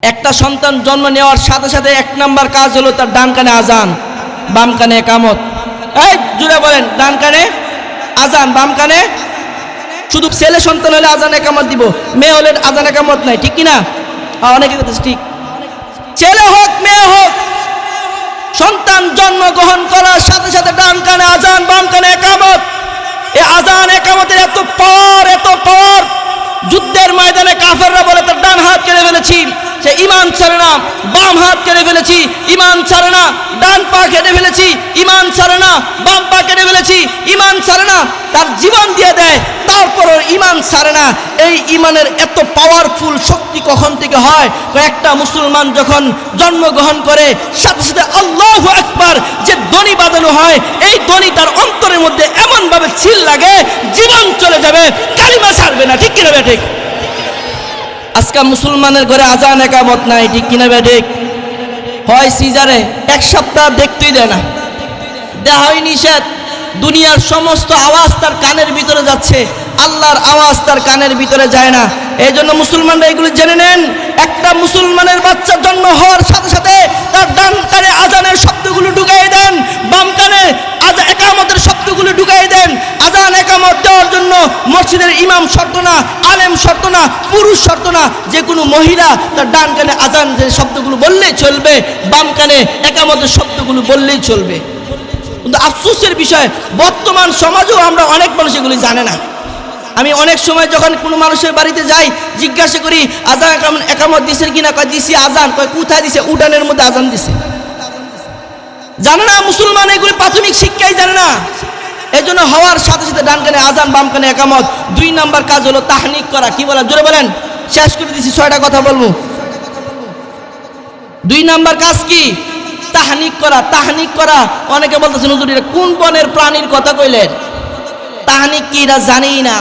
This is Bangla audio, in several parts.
একটা সন্তান জন্ম নেওয়ার সাথে সাথে এক নাম্বার কাজ হলো তার ডান কানে আজান, বাম কানে একামত। এই জুড়ে বলেন, ডান কানে আজান, বাম কানে। শুধু ছেলে সন্তান হলে আজান একামত দিব, মেয়ে হলে আজান একামত নাই, ঠিক কিনা? অনেকে কথা ঠিক, ছেলে হোক মেয়ে হোক, সন্তান জন্মগ্রহণ করার সাথে সাথে ডান কানে আজান, বাম কানে একামত। এই আজান একামতের এত পাওয়ার, যুদ্ধের ময়দানে কাফেররা বলে তার ডান হাত কেড়ে ফেলেছি, সে ইমান ছাড়ে না। বাম হাত কেড়ে ফেলেছি, ইমান ছাড়ে না। ডান পা কেটে ফেলেছি, ইমান ছাড়ে না। বাম পা কেটে ফেলেছি, ইমান ছাড়ে না। তার জীবন দিয়ে দেয়, তারপরও ইমান ছাড়ে না। এই ইমানের এত পাওয়ারফুল শক্তি কখন থেকে হয়? একটা মুসলমান যখন জন্মগ্রহণ করে সাথে সাথে আল্লাহু আকবার যে ধ্বনি বাজানো হয়, এই ধ্বনি তার অন্তরের মধ্যে এমনভাবে ছিল লাগে, জীবন চলে যাবে, কালিমা ছাড়বে না, ঠিক কিনা ঠিক? আজকে মুসলমানের ঘরে আজান একামত নাই, ঠিক কিনা ঠিক? হয় সিজারে এক সপ্তাহ দেখতেই দেয় না, দেয়া হয় নিষেধ। দুনিয়ার সমস্ত আওয়াজ তার কানের ভিতরে যাচ্ছে, আল্লাহর আওয়াজ তার কানের ভিতরে যায় না। এই জন্য মুসলমানরা এগুলো জেনে নেন। একটা মুসলমানের বাচ্চা জন্ম হওয়ার সাথে সাথে তার ডান কানে আজানের শব্দগুলো ঢুকাই দেন, বাম কানে একামতের শব্দগুলো ঢুকাই দেন। আজান একামত দেওয়ার জন্য মসজিদের ইমাম শর্ত না, আলেম শর্ত না, পুরুষ শর্ত না, যে কোনো মহিলা তার ডান কানে আজানের শব্দগুলো বললেই চলবে, বাম কানে একামতের শব্দগুলো বললেই চলবে। কিন্তু আফসোসের বিষয়, বর্তমান সমাজেও আমরা অনেক মানুষ এগুলি জানে না। আমি অনেক সময় যখন কোনো মানুষের বাড়িতে যাই, জিজ্ঞাসা করি আজান একামত দিছেন কিনা, কয় দিছি। আজান, কয় কোথায় দিছে? উঠানের মধ্যে আজান দিছে। জানে না মুসলমান, এগুলি প্রাথমিক শিক্ষাই জানে না। এই জন্য হওয়ার সাথে সাথে ডান কানে আজান, বাম কানে একামত। 2 নাম্বার কাজ হলো তাহনিক করা। কি বলেন? জোরে বলেন, শেষ করে দিছি, 6টা কথা বলবো। 2 নাম্বার কাজ কি? তাহনিক করা। তাহনিক করা, অনেকে বলতেছেন হুজুর এটা কোন বনের প্রাণীর কথা কইলেন? তাহনিক কি এটা জানি না।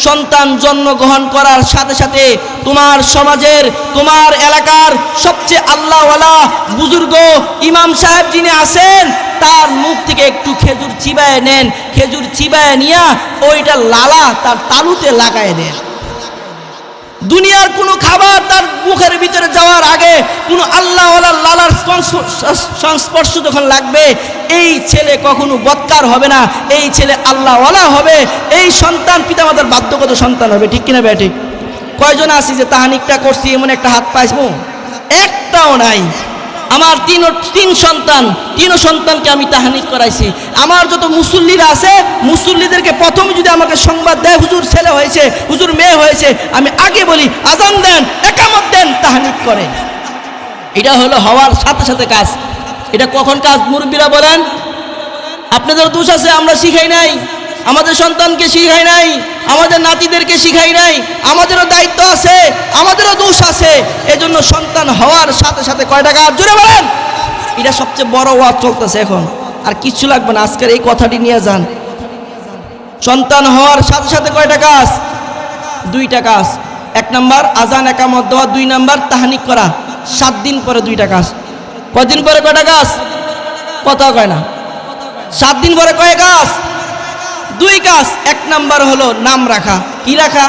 সন্তান জন্মগ্রহণ করার সাথে সাথে তোমার সমাজের, তোমার এলাকার সবচেয়ে আল্লাহওয়ালা বুজুর্গ ইমাম সাহেব যিনি আছেন, তার মুখ থেকে একটু খেজুর চিবায় নেন। খেজুর চিবায় নিয়া ওইটা লালা তার তালুতে লাগায় দেন। দুনিয়ার কোনো খাবার তার মুখের ভিতরে যাওয়ার আগে কোনো আল্লাহওয়ালা লালার সংস্পর্শ যখন লাগবে, এই ছেলে কখনো বদকার হবে না, এই ছেলে আল্লাহওয়ালা হবে। এই সন্তান পিতামাতার বাধ্যগত সন্তান হবে, ঠিক কিনা ঠিক? কয়জন আছি যে তাহানিকটা করছি এমন একটা হাত পাইবো? একটাও নাই। আমার তিন সন্তান, 3 সন্তানকে আমি তাহানিক করাইছি। আমার যত মুসল্লিরা আছে, মুসল্লিদেরকে প্রথমে যদি আমাকে সংবাদ দেয় হুজুর ছেলে হয়েছে, হুজুর মেয়ে হয়েছে, আমি আগে বলি আজান দেন, একামত দেন, তাহানিক করেন। এটা হলো হওয়ার সাথে সাথে কাজ। এটা কখন কাজ? মুরব্বীরা বলেন। আপনাদের দোষ আছে, আমরা শিখাই নাই, আমাদের সন্তানকে শিখাই নাই, আমাদের নাতিদেরকে শিখাই নাই। আমাদেরও দায়িত্ব আছে, আমাদেরও দোষ আছে। এজন্য সন্তান হওয়ার সাথে সাথে কয়টা কাজ? জোরে বলেন। এটা সবচেয়ে বড় ওয়াজ চলতেছে এখন, আর কিছু লাগবে না। আজকের এই কথাটি নিয়ে যান। সন্তান হওয়ার সাথে সাথে কয়টা কাজ? 2টা কাজ। 1 নাম্বার আজান একামত দেওয়া, 2 নাম্বার তাহনিক করা। 7 দিন পরে 2টা কাজ। কয়দিন পরে কয়টা কাজ? কথা কয় না। 7 দিন পরে কয় কাজ? 2 কাজ। 1 নাম্বার হলো নাম রাখা। কি রাখা?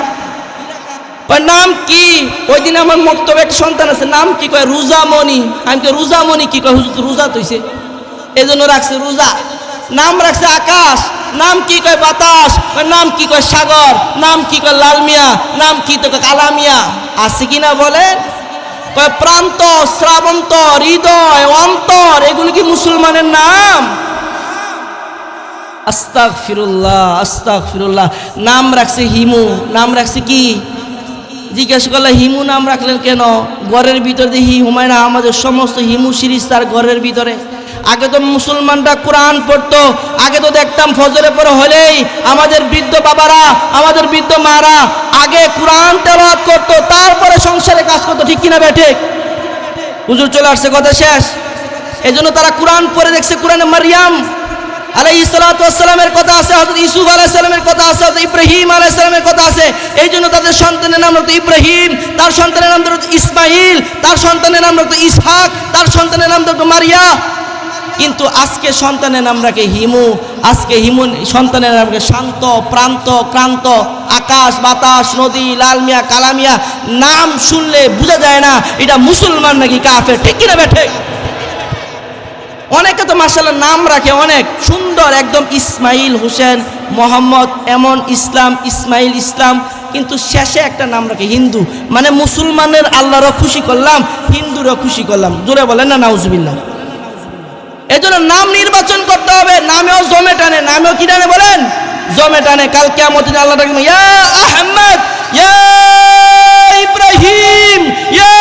নাম কি? ওই দিন আমার মক্তবে একটা সন্তান আছে, নাম কি? কয় রোজামণি। আমি কে রোজামণি কি? কয় হুজুর রোজা তৈছে, এই জন্য রাখছে রোজা। নাম রাখছে আকাশ। নাম কি? কয় বাতাস। নাম কি? কয় সাগর। নাম কি? কয় লাল মিয়া। নাম কি? তো কালা মিয়া। আছে কিনা বলেন? কয় প্রান্ত, শ্রাবন্ত, হৃদয়, অন্তর, এগুলো কি মুসলমানের নাম? আস্তাগফিরুল্লাহ, আস্তাগফিরুল্লাহ। নাম রাখছে হিমু। নাম রাখছে কি? জিজ্ঞাসা করলে হিমু নাম রাখলেন কেন? ঘরের ভিতরে দেখি হুমায়ুন আমাদের সমস্ত হিমু সিরিজ তার ঘরের ভিতরে। আগে তো মুসলমানরা কোরআন পড়তো, আগে তো দেখতাম ফজরে পরে হলেই আমাদের বৃদ্ধ বাবারা, আমাদের বৃদ্ধ মারা আগে কোরআন তেলাওয়াত করতো, তারপরে সংসারে কাজ করতো, ঠিক কিনা ঠিক? হুজুর চলে আসছে, কথা শেষ। এই জন্য তারা কোরআন পড়ে দেখছে, কোরআনে মারিয়াম আলাইহিস সালাতু ওয়াস সালামের কথা আছে, হযরত ইউসুফ আলাইহিস সালামের কথা আছে, হযরত ইব্রাহিম আলাইহিস সালামের কথা আছে। এই জন্য তাদের সন্তানের নাম হলো ইব্রাহিম, তার সন্তানের নাম হলো ইসমাইল, তার সন্তানের নাম হলো ইসহাক, তার সন্তানের নাম হলো মারিয়া। কিন্তু আজকে সন্তানের নাম রাখে হিমু, আজকে হিমু সন্তানের নাম রাখে শান্ত, প্রান্ত, ক্রান্ত, আকাশ, বাতাস, নদী, লালমিয়া, কালামিয়া। নাম শুনলে বোঝা যায় না এটা মুসলমান নাকি কাফের, ঠিক কিনা বেঠে? অনেকে তো মাশাআল্লাহ নাম রাখে অনেক সুন্দর, একদম ইসমাইল হোসেন, মোহাম্মদ এমন, ইসলাম, ইসমাইল ইসলাম, কিন্তু শেষে একটা নাম রাখে হিন্দু। মানে মুসলমানের আল্লাহরও খুশি করলাম, হিন্দুরও খুশি করলাম। জোরে বলেন না নাউজুবিল্লাহ। এই জন্য নাম নির্বাচন করতে হবে। নামেও জমে টানে, নামেও কি টানে বলেন? জমে টানে। কাল কিয়ামতের দিন আল্লাহ ডাকবে, ইয়া আহমদ, ইয়া ইব্রাহিম, ইয়া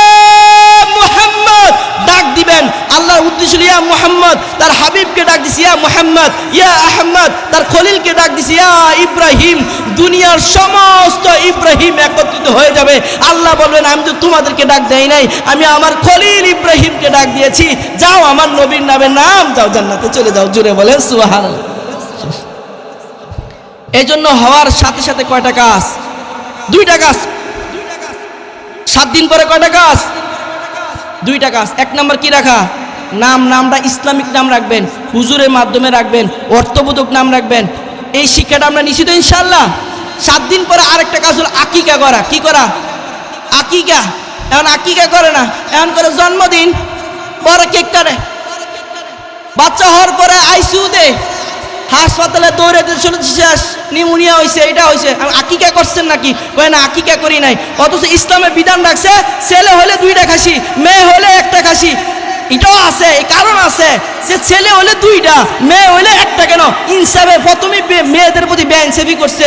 মুহাম্মদ, ডাক দিবেন। আল্লাহর উদ্দেশ্য ইয়া মুহাম্মদ, তার হাবিবকে ডাক দিছি ইয়া মুহাম্মদ, ইয়া আহমদ, তার খলিলকে ডাক দিছি ইয়া ইব্রাহিম। দুনিয়ার সমস্ত ইব্রাহিম একত্রিত হয়ে যাবে। আল্লাহ বলবেন, আমি তো তোমাদেরকে ডাক দেই নাই, আমি আমার খলিল ইব্রাহিমকে ডাক দিয়েছি। যাও আমার নবীর নামে নাম, যাও জান্নাতে চলে যাও। জুড়ে বলেন সুবহানাল্লাহ। এই জন্য হওয়ার সাথে সাথে কয়টা কাজ? দুইটা কাজ। 7 দিন পরে কয়টা কাজ? দুইটা কাজ। এক নম্বর কি রাখা? নাম। নামটা ইসলামিক নাম রাখবেন, হুজুরের মাধ্যমে রাখবেন, অর্থবোধক নাম রাখবেন। এই শিক্ষাটা আমরা নিশ্চিত ইনশাআল্লাহ। 7 দিন পরে আরেকটা কাজ হলো আকিকা করা। কি করা? আকিকা। এখন আকিকা করে না, এখন করে জন্মদিন, পরে কেক কাটে, বাচ্চা হওয়ার পরে আইসিইউ দে, হাসপাতালে দৌড়ে শেষ, নিউমোনিয়া হয়েছে, এটা হয়েছে। আকিকা করছেন নাকি? কয় না, আকিকা করি নাই। অথচ ইসলামের বিধান রাখছে ছেলে হলে 2টা খাসি, মেয়ে হলে 1টা খাসি। এটাও আছে, এই কারণ আছে যে ছেলে হলে 2টা, মেয়ে হলে 1টা। কেন? ইনসাফে প্রথমে মেয়েদের প্রতি বেইনসাফি করছে।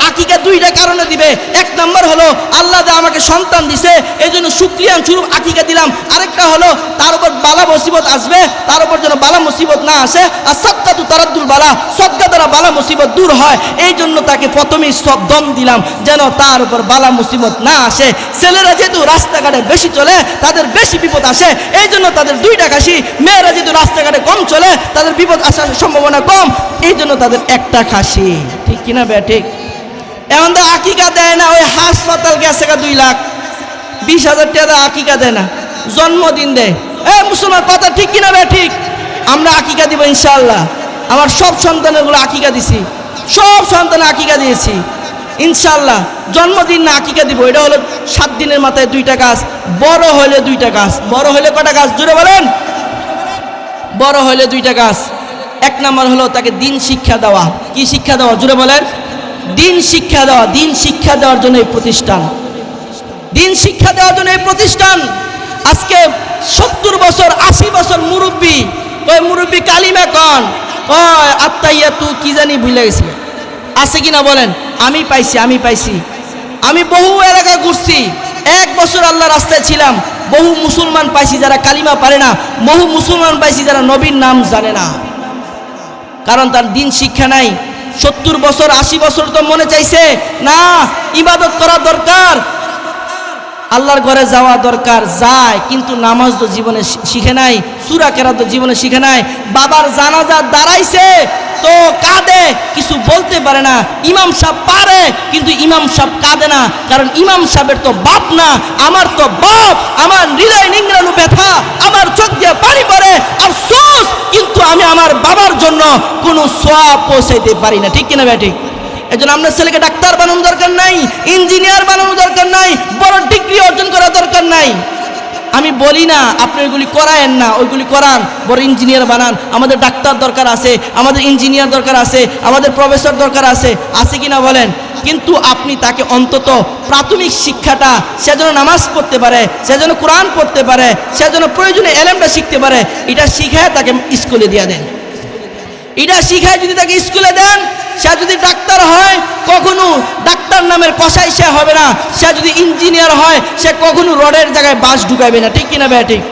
আকিকা 2টা কারণে দিবে। 1 নম্বর হলো আল্লাহ যে আমাকে সন্তান দিছে, এই জন্য শুকরিয়া স্বরূপ আকিকা দিলাম। আরেকটা হলো তার উপর বালা মুসিবত আসবে, তার উপর যেন বালা মুসিবত না আসে। আর সাদকাতু তারাদ্দুল বালা, সদকা দ্বারা বালা মুসিবত দূর হয়। এই জন্য তাকে প্রথমেই সব দম দিলাম যেন তার উপর বালা মুসিবত না আসে। ছেলেরা যেহেতু রাস্তাঘাটে বেশি চলে, তাদের বেশি বিপদ আসে, এই জন্য তাদের 2টা খাসি। মেয়েরা যেহেতু রাস্তাঘাটে কম চলে, তাদের বিপদ আসার সম্ভাবনা কম, এই জন্য তাদের 1টা খাসি। ঠিক কিনা বে? ঠিক। এখন তো আকিকা দেয় না, ওই হাসপাতাল গেছে 2 লাখ 20,000 টাকা আকিকা দেয় না, জন্মদিন দেয়। মুসলমান কথা ঠিক কিনা বে? ঠিক। আমরা আকিকা দিব ইনশাআল্লাহ। আমার সব সন্তানেরগুলো আকিকা দিছি, সব সন্তানের আকিকা দিয়েছি ইনশাআল্লাহ। জন্মদিন না, আকিকা দিব। এটা হলো 7 দিনের মাথায় 2টা কাজ। বড় হলে 2টা কাজ। বড় হলে কটা কাজ? জুড়ে বলেন। বড় হলে 2টা কাজ। 1 নম্বর হলো তাকে দিন শিক্ষা দেওয়া। কি শিক্ষা দেওয়া? জুড়ে বলেন। দিন শিক্ষা দেওয়া। দিন শিক্ষা দেওয়ার জন্য এই প্রতিষ্ঠান, দিন শিক্ষা দেওয়ার জন্য এই প্রতিষ্ঠান। আজকে 70 বছর 80 বছর মুরব্বী, ওই মুরব্বী কালিমা কন, কয় আত্তাইয়াতু কি জানি ভুলে গেছি। আছে কিনা বলেন? আমি পাইছি, আমি পাইছি। আমি বহু এলাকা ঘুরছি, 1 বছর আল্লাহ রাস্তায় ছিলাম, বহু মুসলমান পাইছি যারা কালিমা পারে না, বহু মুসলমান পাইছি যারা নবীর নাম জানে না, কারণ তার দিন শিক্ষা নাই। 70 বছর 80 বছর তো মনে চাইছে না ইবাদত করা দরকার, আল্লাহর ঘরে যাওয়া দরকার, যায়, কিন্তু নামাজ তো জীবনে শিখে নাই, সূরা কেরাত তো জীবনে শিখে নাই। বাবার জানাজা দাঁড়াইছে তো কাঁদে, কিছু বলতে পারে না। ইমাম সাহেব পারে, কিন্তু ইমাম সাহেব কাঁদে না, কারণ ইমাম সাহেবের তো বাপ না, আমার তো বাপ। আমার হৃদয় নিংড়ানো ব্যথা, আমার চোখ দিয়ে পানি পড়ে, আফসোস, কিন্তু আমি আমার বাবার জন্য কোনো সওয়াব পৌঁছাইতে পারি না। ঠিক কিনা ব্যাটি? এজন্য আমরা ছেলেকে ডাক্তার বানানো দরকার নাই, ইঞ্জিনিয়ার বানানো দরকার নাই, বড় ডিগ্রি অর্জন করা দরকার নাই। আমি বলি না আপনি ওইগুলি করায়েন না, ওইগুলি করান, বড় ইঞ্জিনিয়ার বানান। আমাদের ডাক্তার দরকার আছে, আমাদের ইঞ্জিনিয়ার দরকার আছে, আমাদের প্রফেসর দরকার আছে, আছে কিনা বলেন? কিন্তু আপনি তাকে অন্তত প্রাথমিক শিক্ষাটা, সে যেন নামাজ পড়তে পারে, সে যেন কোরআন পড়তে পারে, সে যেন প্রয়োজনে এলেমটা শিখতে পারে, এটা শিখায় তাকে স্কুলে দিয়ে দেন। এটা শিখায় যদি তাকে স্কুলে দেন, সে যদি ডাক্তার হয় কখনো ডাক্তার নামের কসাই সে হবে না, সে যদি ইঞ্জিনিয়ার হয় সে কখনো রডের জায়গায় বাঁশ ঢুকাবে না। ঠিক কিনা ভাই? ঠিক।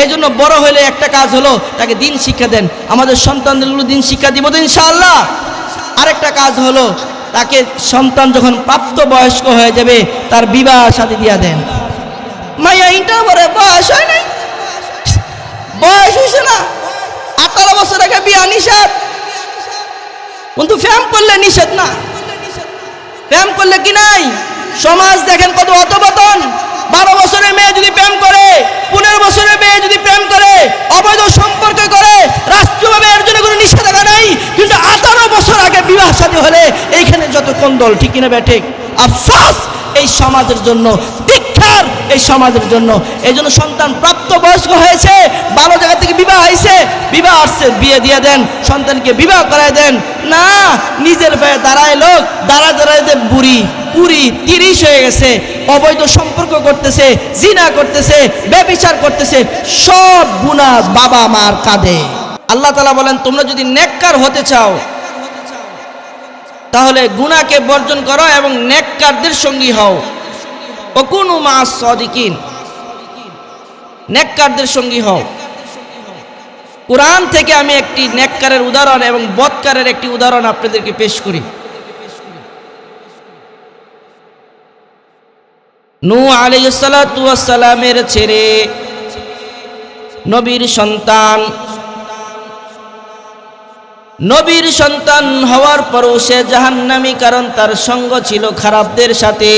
এই জন্য বড় হলে একটা কাজ হলো তাকে দিন শিক্ষা দেন। আমাদের সন্তানদেরগুলো দিন শিক্ষা দিব তো ইনশাআল্লাহ। আরেকটা কাজ হলো তাকে সন্তান যখন প্রাপ্ত বয়স্ক হয়ে যাবে তার বিবাহ শাদী দিয়া দেন। মাইয়া ইন্টার পরে বয়স হয় নাই, বয়স হয়েছে না, 18 বছর আগে বিয়া নিষেধ, কিন্তু প্রেম করলে নিষেধ না। প্রেম করলে কি নাই? সমাজ দেখেন কত অধপতন। 12 বছরের মেয়ে যদি প্রেম করে, 15 বছরের মেয়ে যদি প্রেম করে, অবৈধ সম্পর্ক করে, রাস্তা কোন দল, ঠিক কিনা ব্যাঠিক? আফসোস এই সমাজের জন্য, ধিক্কার এই সমাজের জন্য। এই জন্য সন্তান প্রাপ্তবয়স্ক হয়েছে, ভালো জায়গা থেকে বিবাহ হয়েছে, বিবাহ আসছে, বিয়ে দিয়ে দেন, সন্তানকে বিবাহ করায় দেন। না, নিজের পায়ে দাঁড়ায় লোক, দাঁড়াতে বুড়ি 20-30 হয়ে গেছে, অবৈধ সম্পর্ক করতেছে, জিনা করতেছে, ব্যভিচার করতেছে, সব গুনাহ বাবা মার কাঁধে। আল্লাহ তাআলা বলেন, তোমরা যদি নেককার হতে চাও তাহলে গুনাহকে বর্জন করো এবং নেককারদের সঙ্গী হও। ওয়াকুনু মা'আস সাদিকিন, নেককারদের সঙ্গী হও। কোরআন থেকে আমি একটি নেককারের উদাহরণ এবং বদকারের একটি উদাহরণ আপনাদেরকে পেশ করি। নূহ আলাইহিস সালাতু ওয়াস সালামের ছেলে, নবীর সন্তান হওয়ার পরও সে জাহান্নামী, কারণ তার সঙ্গ ছিল খারাপদের সাথে।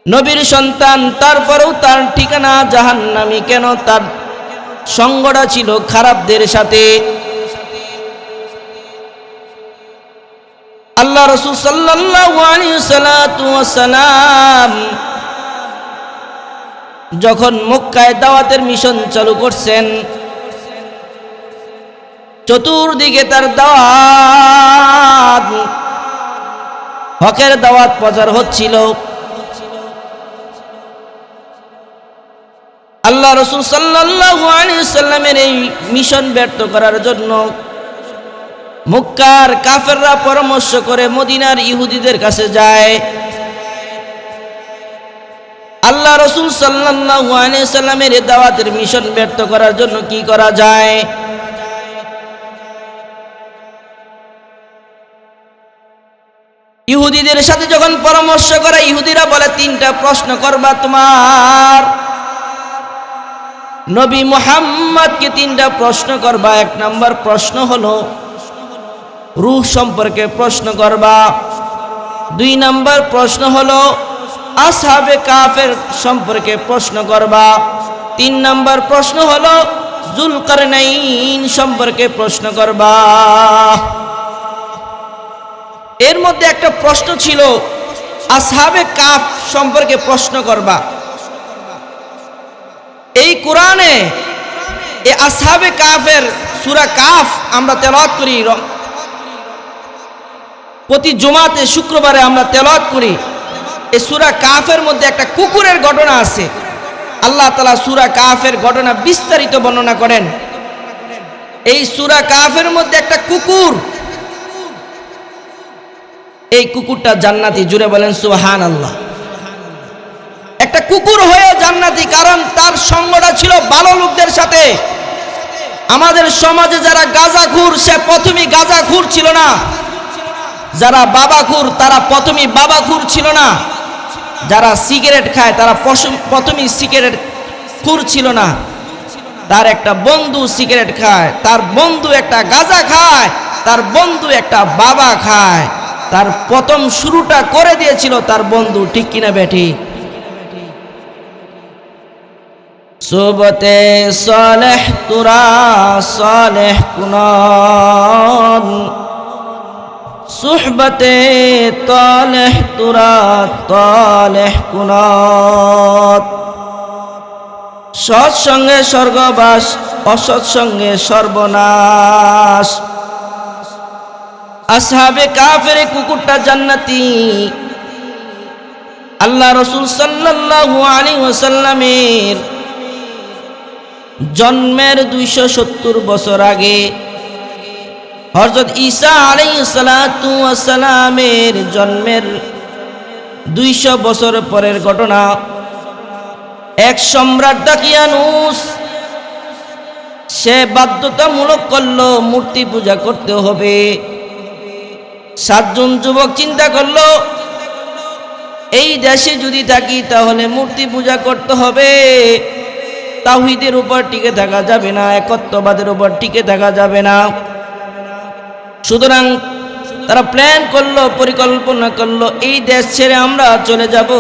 নবীর সন্তান, তারপরেও তার ঠিকানা জাহান্নামী কেন? তার সঙ্গটা ছিল খারাপদের সাথে। আল্লাহ রাসূল সাল্লাল্লাহু আলাইহি ওয়াসাল্লাম যখন মক্কায় দাওয়াতের মিশন চালু করছেন, চতুর্দিকে তার দাওয়াত, হকের দাওয়াত প্রচার হচ্ছিল। আল্লাহ রাসূল সাল্লাল্লাহু আলাইহি ওয়াসাল্লামের এই মিশন ব্যর্থ করার জন্য মক্কার কাফেররা পরামর্শ করে মদিনার ইহুদিদের কাছে যায়। আল্লাহ রাসূল সাল্লাল্লাহু আলাইহি ওয়াসাল্লামের এই দাওয়াতের মিশন ব্যর্থ করার জন্য কি করা যায়? ইহুদিদের সাথে যখন পরামর্শ করে, ইহুদিরা বলে 3টা প্রশ্ন করবা তোমার নবী মুহাম্মদকে, 3টা প্রশ্ন করবা। 1 নম্বর প্রশ্ন হলো রূহ সম্পর্কে প্রশ্ন করবা। 2 নম্বর প্রশ্ন হলো আসহাবে কাফের সম্পর্কে প্রশ্ন করবা। 3 নম্বর প্রশ্ন হলো যুলকারনাইন সম্পর্কে প্রশ্ন করবা। এর মধ্যে একটা প্রশ্ন ছিল আসহাবে কাফ সম্পর্কে প্রশ্ন করবা। এই কোরআনে এই আসহাবে কাফের সূরা কাফ আমরা তেলাওয়াত করি, প্রতি জুমাতে শুক্রবারে আমরা তেলাওয়াত করি। এই সূরা কাফের মধ্যে একটা কুকুরের ঘটনা আছে। আল্লাহ তাআলা সূরা কাফের ঘটনা বিস্তারিত বর্ণনা করেন। এই সূরা কাফের মধ্যে একটা কুকুর, এই কুকুরটা জান্নাতি, জুড়ে বলেন সুবহানাল্লাহ। একটা কুকুর হয়ে জান্নাতি, কারণ তার সঙ্গটা ছিল ভালো লোকদের সাথে। আমাদের সমাজে যারা গাঁজাখুর, সে প্রথমেই গাঁজাখুর ছিল না। যারা বাবাখুর, তারা প্রথমেই বাবাখুর ছিল না। যারা সিগারেট খায়, তারা প্রথমেই সিগারেট খুর ছিল না। তার একটা বন্ধু সিগারেট খায়, তার বন্ধু একটা গাঁজা খায়, তার বন্ধু একটা বাবা খায়। তার প্রথম শুরুটা করে দিয়েছিল তার বন্ধু, ঠিক কিনা বেঠিক? সুবতে সালেহ তুরা সালেহ কুনান, সুহবতে তালেহ তুরা তালেহ কুনাত। সৎসঙ্গে স্বর্গবাস, অসৎসঙ্গে সর্বনাশ। আসহাবে কাফের কুকুরটা জান্নাতি। আল্লাহ রাসূল সাল্লাল্লাহু আলাইহি ওয়াসাল্লামের জন্মের 270 বছর আগে, হযরত ঈসা আলাইহিস সালাতু ওয়াস সালামের জন্মের 200 বছর পরের ঘটনা। এক সম্রাট দাকিয়ানুস, সে বাধ্যতামূলক করলো মূর্তি পূজা করতে হবে। 7 জন যুবক চিন্তা করলো, এই দেশে যদি থাকি তাহলে মূর্তি পূজা করতে হবে, তাওহীদের উপর টিকে থাকা যাবে না, একত্ববাদের উপর টিকে থাকা যাবে না। সুতরাং তারা প্ল্যান করলো, পরিকল্পনা করলো, এই দেশ ছেড়ে আমরা চলে যাব,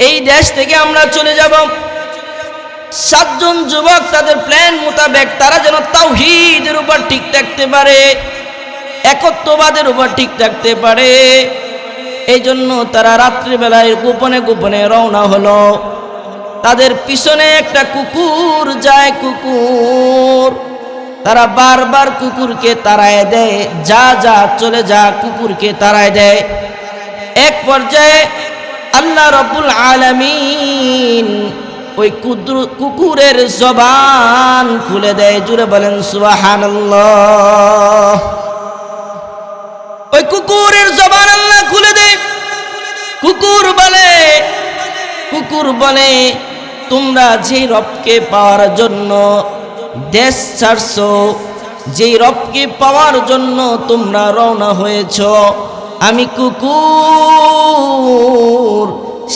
এই দেশ থেকে আমরা চলে যাব। সাতজন যুবক তাদের প্ল্যান মোতাবেক তারা যেন তাওহীদের উপর ঠিক থাকতে পারে, একত্ববাদের উপর ঠিক থাকতে পারে। এই জন্য তারা রাত্রিবেলায় গোপনে গোপনে রওনা হলো। তাদের পিছনে একটা কুকুর যায়, কুকুর। তারা বারবার কুকুরকে তাড়ায় দেয়, যা যা চলে যা, কুকুরকে তাড়ায় দেয়। এক পর্যায়ে আল্লাহ রাব্বুল আলামিন ওই কুকুরের জবান খুলে দেয়। জুড়ে বলেন সুবহানাল্লাহ। ওই কুকুরের জবান আল্লাহ খুলে দেয়। কুকুর বলে তোমরা যে রবকে পাওয়ার জন্য দেশ ছাড়ছো, যেই রবকে পাওয়ার জন্য তোমরা রওনা হয়েছ, আমি কুকুর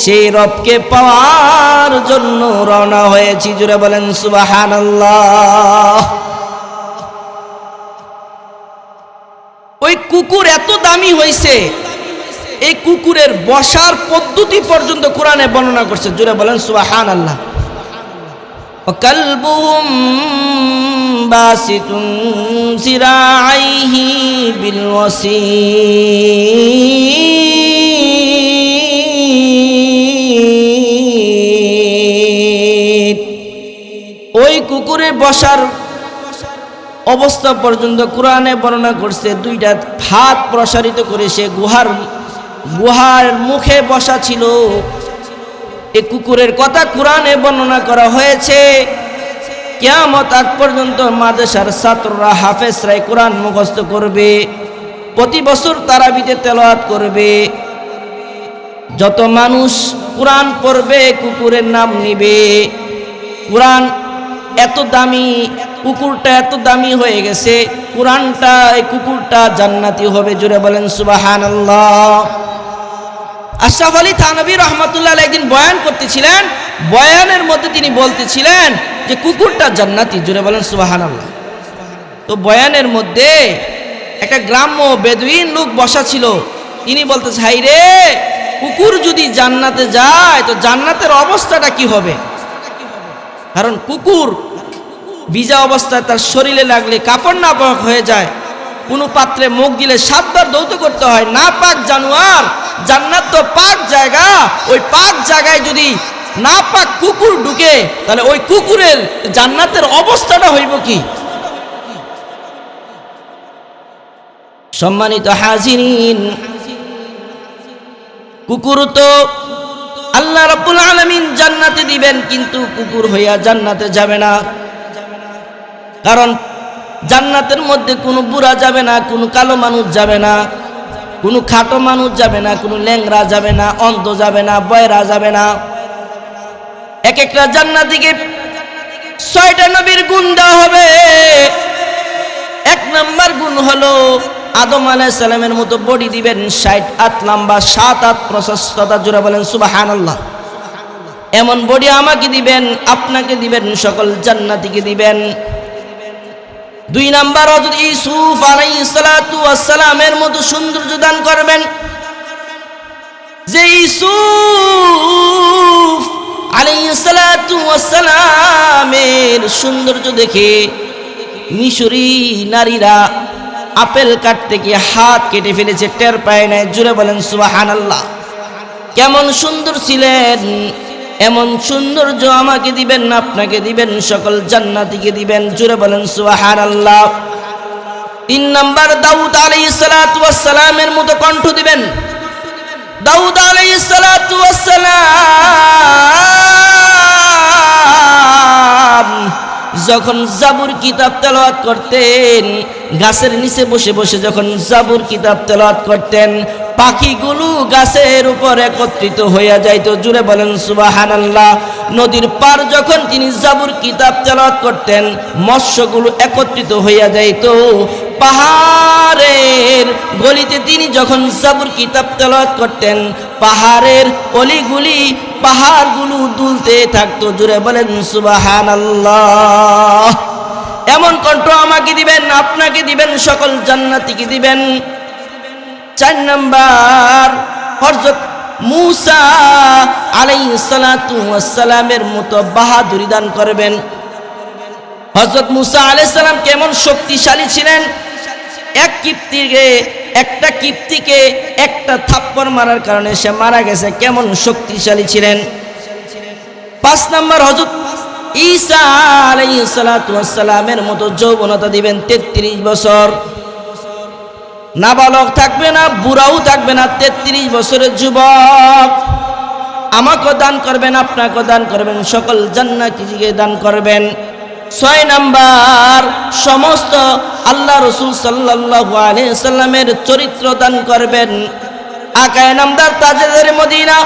সেই রবকে পাওয়ার জন্য রওনা হয়েছি। জুড়ে বলেন সুবহানাল্লাহ। ওই কুকুর এত দামি হয়েছে, এই কুকুরের বসার পদ্ধতি পর্যন্ত কোরআনে বর্ণনা করছে। জুড়ে বলেন সুবহানাল্লাহ। وكلبهم باسط ذراعيه بالوسيد। ওই কুকুরের বসার অবস্থা পর্যন্ত কোরআনে বর্ণনা করছে। দুইটা হাত প্রসারিত করে সে গুহার মুখে বসা ছিল। এই কুকুরের কথা কোরআনে বর্ণনা করা হয়েছে। কিয়ামত আগ পর্যন্ত মাদ্রাসার ছাত্ররা, হাফেজরা কোরআন মুখস্থ করবে, প্রতি বছর তারাবিতে তেলাওয়াত করবে। যত মানুষ কোরআন পড়বে কুকুরের নাম নিবে। কোরআন এত দামি, কুকুরটা এত দামি হয়ে গেছে, কোরআনটা, এই কুকুরটা জান্নাতি হবে। জুড়ে বলেন সুবহানাল্লাহ। আশরাফ আলী থানভী রহমাতুল্লাহ একদিন বয়ান করতেছিলেন, বয়ানের মধ্যে তিনি বলতেছিলেন যে কুকুরটা জান্নাতি। জুড়ে বলেন সুবহানাল্লাহ। তো বয়ানের মধ্যে একটা গ্রাম্য বেদুইন লোক বসা ছিল। তিনি বলতেছে, হাই রে, কুকুর যদি জান্নাতে যায় তো জান্নাতের অবস্থাটা কি হবে? কারণ কুকুর ভিজা অবস্থায় তার শরীরে লাগলে কাপড় নাপাক হয়ে যায়, কোনো পাত্রে মুখ দিলে 7 বার ধৌত করতে হয়। না পাক জানোয়ার, জান্নাত তো পাক জায়গা, ওই পাক জায়গায় যদি না পাক কুকুর ঢুকে তাহলে ওই কুকুরের জান্নাতের অবস্থাটা হইব কি? সম্মানিত হাজিরিন, কুকুর তো আল্লাহ রাব্বুল আলামিন জান্নাতে দিবেন, কিন্তু কুকুর হইয়া জান্নাতে যাবে না। কারণ জান্নাতের মধ্যে কোনো বুড়া যাবে না, কোনো কালো মানুষ যাবে না, কোনো খাটো মানুষ যাবে না, কোনো ল্যাংরা যাবে না, অন্ধ যাবে না, বয়রা যাবে না। এক একটা জান্নাতীকে 6টা নবীর গুণ দেওয়া হবে। 1 নম্বর গুণ হলো আদম আলাইহিস সালামের মতো বডি দিবেন, 60 হাত লম্বা, 7 হাত প্রশস্ততা। জোরে বলেন সুবহানাল্লাহ। এমন বডি আমাকে দিবেন, আপনাকে দিবেন, সকল জান্নাতীকে দিবেন। 2 নাম্বার হযরত ইউসুফ আলাইহিস সালাতু ওয়াস সালামের মতো সৌন্দর্য দান করবেন। যে ইউসুফ আলাইহিস সালাতু ওয়াস সালামের সৌন্দর্য দেখে মিশরি নারীরা আপেল কাটতে গিয়ে হাত কেটে ফেলেছে, টের পায় নাই। জুড়ে বলেন সুবহানাল্লাহ। কেমন সুন্দর ছিলেন, এমন সৌন্দর্য আমাকে দিবেন, আপনাকে দিবেন, সকল জান্নাতীকে দিবেন। জুড়ে বলেন সুবহানাল্লাহ। 3 নাম্বার দাউদ আলাইহিস সালাতু ওয়াস সালামের মতো কণ্ঠ দিবেন। দাউদ আলাইহিস সালাতু ওয়াস সালাম যখন জাবুর কিতাব তেলাওয়াত করতেন, গাছের নিচে বসে বসে যখন জাবুর কিতাব তেলাওয়াত করতেন, পাখিগুলো গাছের উপর একত্রিত হইয়া যাইত। জুড়ে বলেন সুবহানাল্লাহ। নদীর পার যখন তিনি জাবুর কিতাব তেলাওয়াত করতেন, মৎস্যগুলো একত্রিত হইয়া যাইত। পাহাড়ের গলিতে তিনি যখন জাবুর কিতাব তেলাওয়াত করতেন, পাহাড়ের অলিগুলি, পাহাড়গুলো দুলতে থাকতো। জুড়ে বলেন সুবহানাল্লাহ। এমন কণ্ঠ আমাকে দিবেন, আপনাকে দিবেন, সকল জান্নাতীকে দিবেন। 4 নাম্বার হযরত মুসা আলাইহিস সালাতু ওয়াস সালামের মতো বাহাদুরি দান করবেন। হযরত মুসা আলাইহিস সালাম কেমন শক্তিশালী ছিলেন, একটা কিপ্তিকে একটা থাপ্পড় মারার কারণে সে মারা গেছে, কেমন শক্তিশালী ছিলেন। 5 নম্বর, হযরত ঈসা আলাইহিস সালাতু ওয়াস সালামের মতো যৌবনতা দিবেন 33 বছর, নাবালক থাকবে না, বুড়াও থাকবে না, 33 বছরের যুবক। আমাকেও দান করবেন, আপনাকেও দান করবেন, সকল জান্নাতীকে দান করবেন। 6 নাম্বার, সমস্ত আল্লাহ রাসূল সাল্লাল্লাহু আলাইহি সাল্লামের চরিত্র দান করবেন। আকায়ে নামদার তাজদারে মদিনা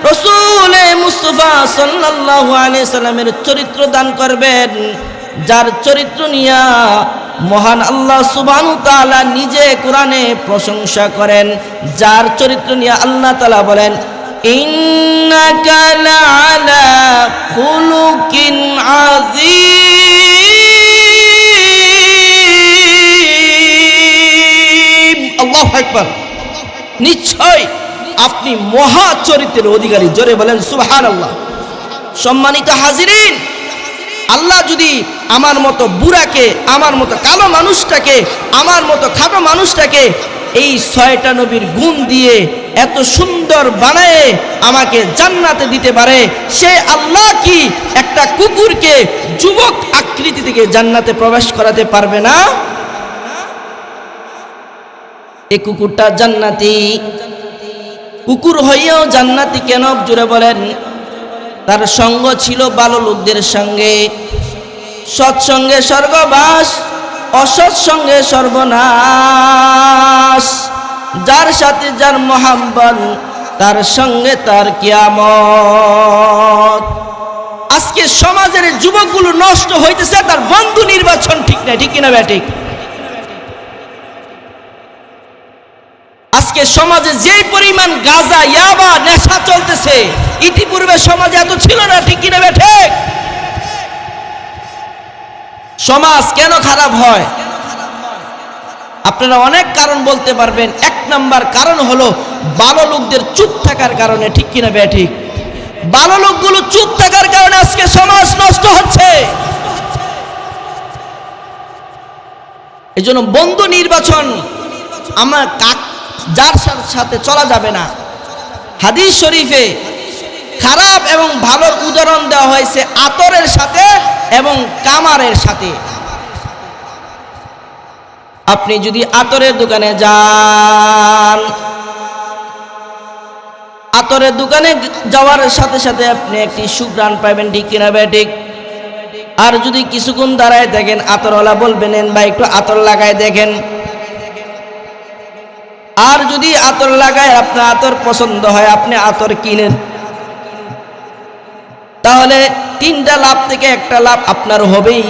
রাসূল মুস্তাফা সাল্লাল্লাহু আলাইহি সাল্লামের চরিত্র দান করবেন, যার চরিত্র নিয়া মহান আল্লাহ সুবহানাহু ওয়া তাআলা নিজে কোরআনে প্রশংসা করেন, যার চরিত্র নিয়ে আল্লাহ তাআলা বলেন ইন্নাকা লাআলা খুলুকিন আযীম। আল্লাহু আকবার। নিশ্চয় আপনি মহা চরিত্রের অধিকারী। জোরে বলেন সুবহানাল্লাহ। সম্মানিত হাজিরিন, আল্লাহ যদি আমার মতো বুড়াকে, আমার মতো কালো মানুষটাকে, আমার মতো খাটো মানুষটাকে এই 6টা নবীর গুণ দিয়ে এত সুন্দর বানায়ে আমাকে জান্নাতে দিতে পারে, সে আল্লাহ কি একটা কুকুরকে যুবক আকৃতি থেকে জান্নাতে প্রবেশ করাতে পারবে না? এই কুকুরটা জান্নাতি, কুকুর হইয়াও জান্নাতি কেন? জুড়ে বলেন। তার সঙ্গ ছিল ভালো লোকদের সঙ্গে, সৎসঙ্গে স্বর্গবাস, অসৎ সঙ্গে সর্বনাশ। যার সাথে যার মোহাব্বত, তার সঙ্গে তার কিয়ামত। আজকে সমাজের যুবকগুলো নষ্ট হইতেছে, তার বন্ধু নির্বাচন ঠিক নাই, ঠিক কিনা ব্যাঠিক? আজকে সমাজে যে পরিমাণ গাঁজা, ইয়াবা, নেশা চলতেছে, ইতিপূর্বে সমাজে এত ছিল না, ঠিক কিনা ব্যাঠিক? সমাজ কেন খারাপ হয়? আপনারা অনেক কারণ বলতে পারবেন। 1 নাম্বার কারণ হলো ভালো লোকদের চুপ থাকার কারণে, ঠিক কিনা ব্যাঠিক? ভালো লোকগুলো চুপ থাকার কারণে আজকে সমাজ নষ্ট হচ্ছে। এজন্য বন্ধু নির্বাচন আমার যার সাথে চলা যাবে না। হাদিস শরীফে খারাপ এবং ভালোর উদাহরণ দেওয়া হয়েছে আতরের সাথে এবং কামারের সাথে। আপনি যদি আতরের দোকানে যান, আতরের দোকানে যাওয়ার সাথে সাথে আপনি একটি সুঘ্রাণ পাবেন, ঠিক কিনা ব্যাঠিক? আর যদি কিছুক্ষণ দাঁড়ায় দেখেন, আতরওয়ালা বলবেন ভাই একটু আতর লাগায় দেখেন। আর যদি আতর লাগায় আপনার আতর পছন্দ হয়, আপনি আতর কিনেন, তাহলে 3টা লাভ থেকে একটা লাভ আপনার হবেই।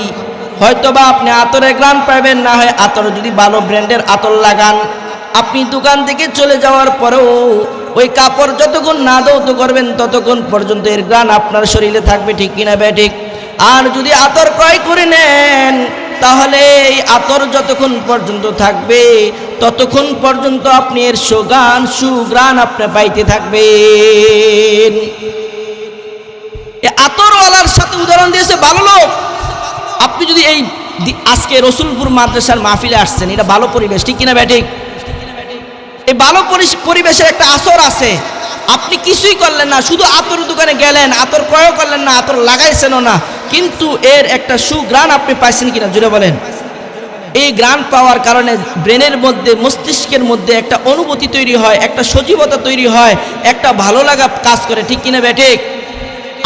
হয়তোবা আপনি আতরের ঘ্রাণ পাবেন, না হয় আতর যদি ভালো ব্র্যান্ডের আতর লাগান, আপনি দোকান থেকে চলে যাওয়ার পরেও ওই কাপড় যতক্ষণ না ধৌত করবেন ততক্ষণ পর্যন্ত এর ঘ্রাণ আপনার শরীরে থাকবে, ঠিক কিনা ব্যাঠিক? আর যদি আতর ক্রয় করে নেন, তাহলে এই আতর যতক্ষণ পর্যন্ত থাকবে ততক্ষণ পর্যন্ত আপনি এর সুঘ্রাণ আপনি পাইতে থাকবেন। আতরওয়ালার সাথে উদাহরণ দিয়েছে ভালো লোক। আপনি যদি এই আজকে রসুলপুর মাদ্রাসার মাহফিলে আসছেন, এটা ভালো পরিবেশ, ঠিক কিনা ব্যাঠিক? এই ভালো পরিবেশের একটা আসর আছে। আপনি কিছুই করলেন না, শুধু আতর দোকানে গেলেন, আতর ক্রয় করলেন না, আতর লাগাইছেনও না, কিন্তু এর একটা সুঘ্রাণ আপনি পাইছেন কিনা জুড়ে বলেন। এই ঘ্রাণ পাওয়ার কারণে ব্রেনের মধ্যে, মস্তিষ্কের মধ্যে একটা অনুভূতি তৈরি হয়, একটা সজীবতা তৈরি হয়, একটা ভালো লাগা কাজ করে, ঠিক কিনা ব্যাঠিক?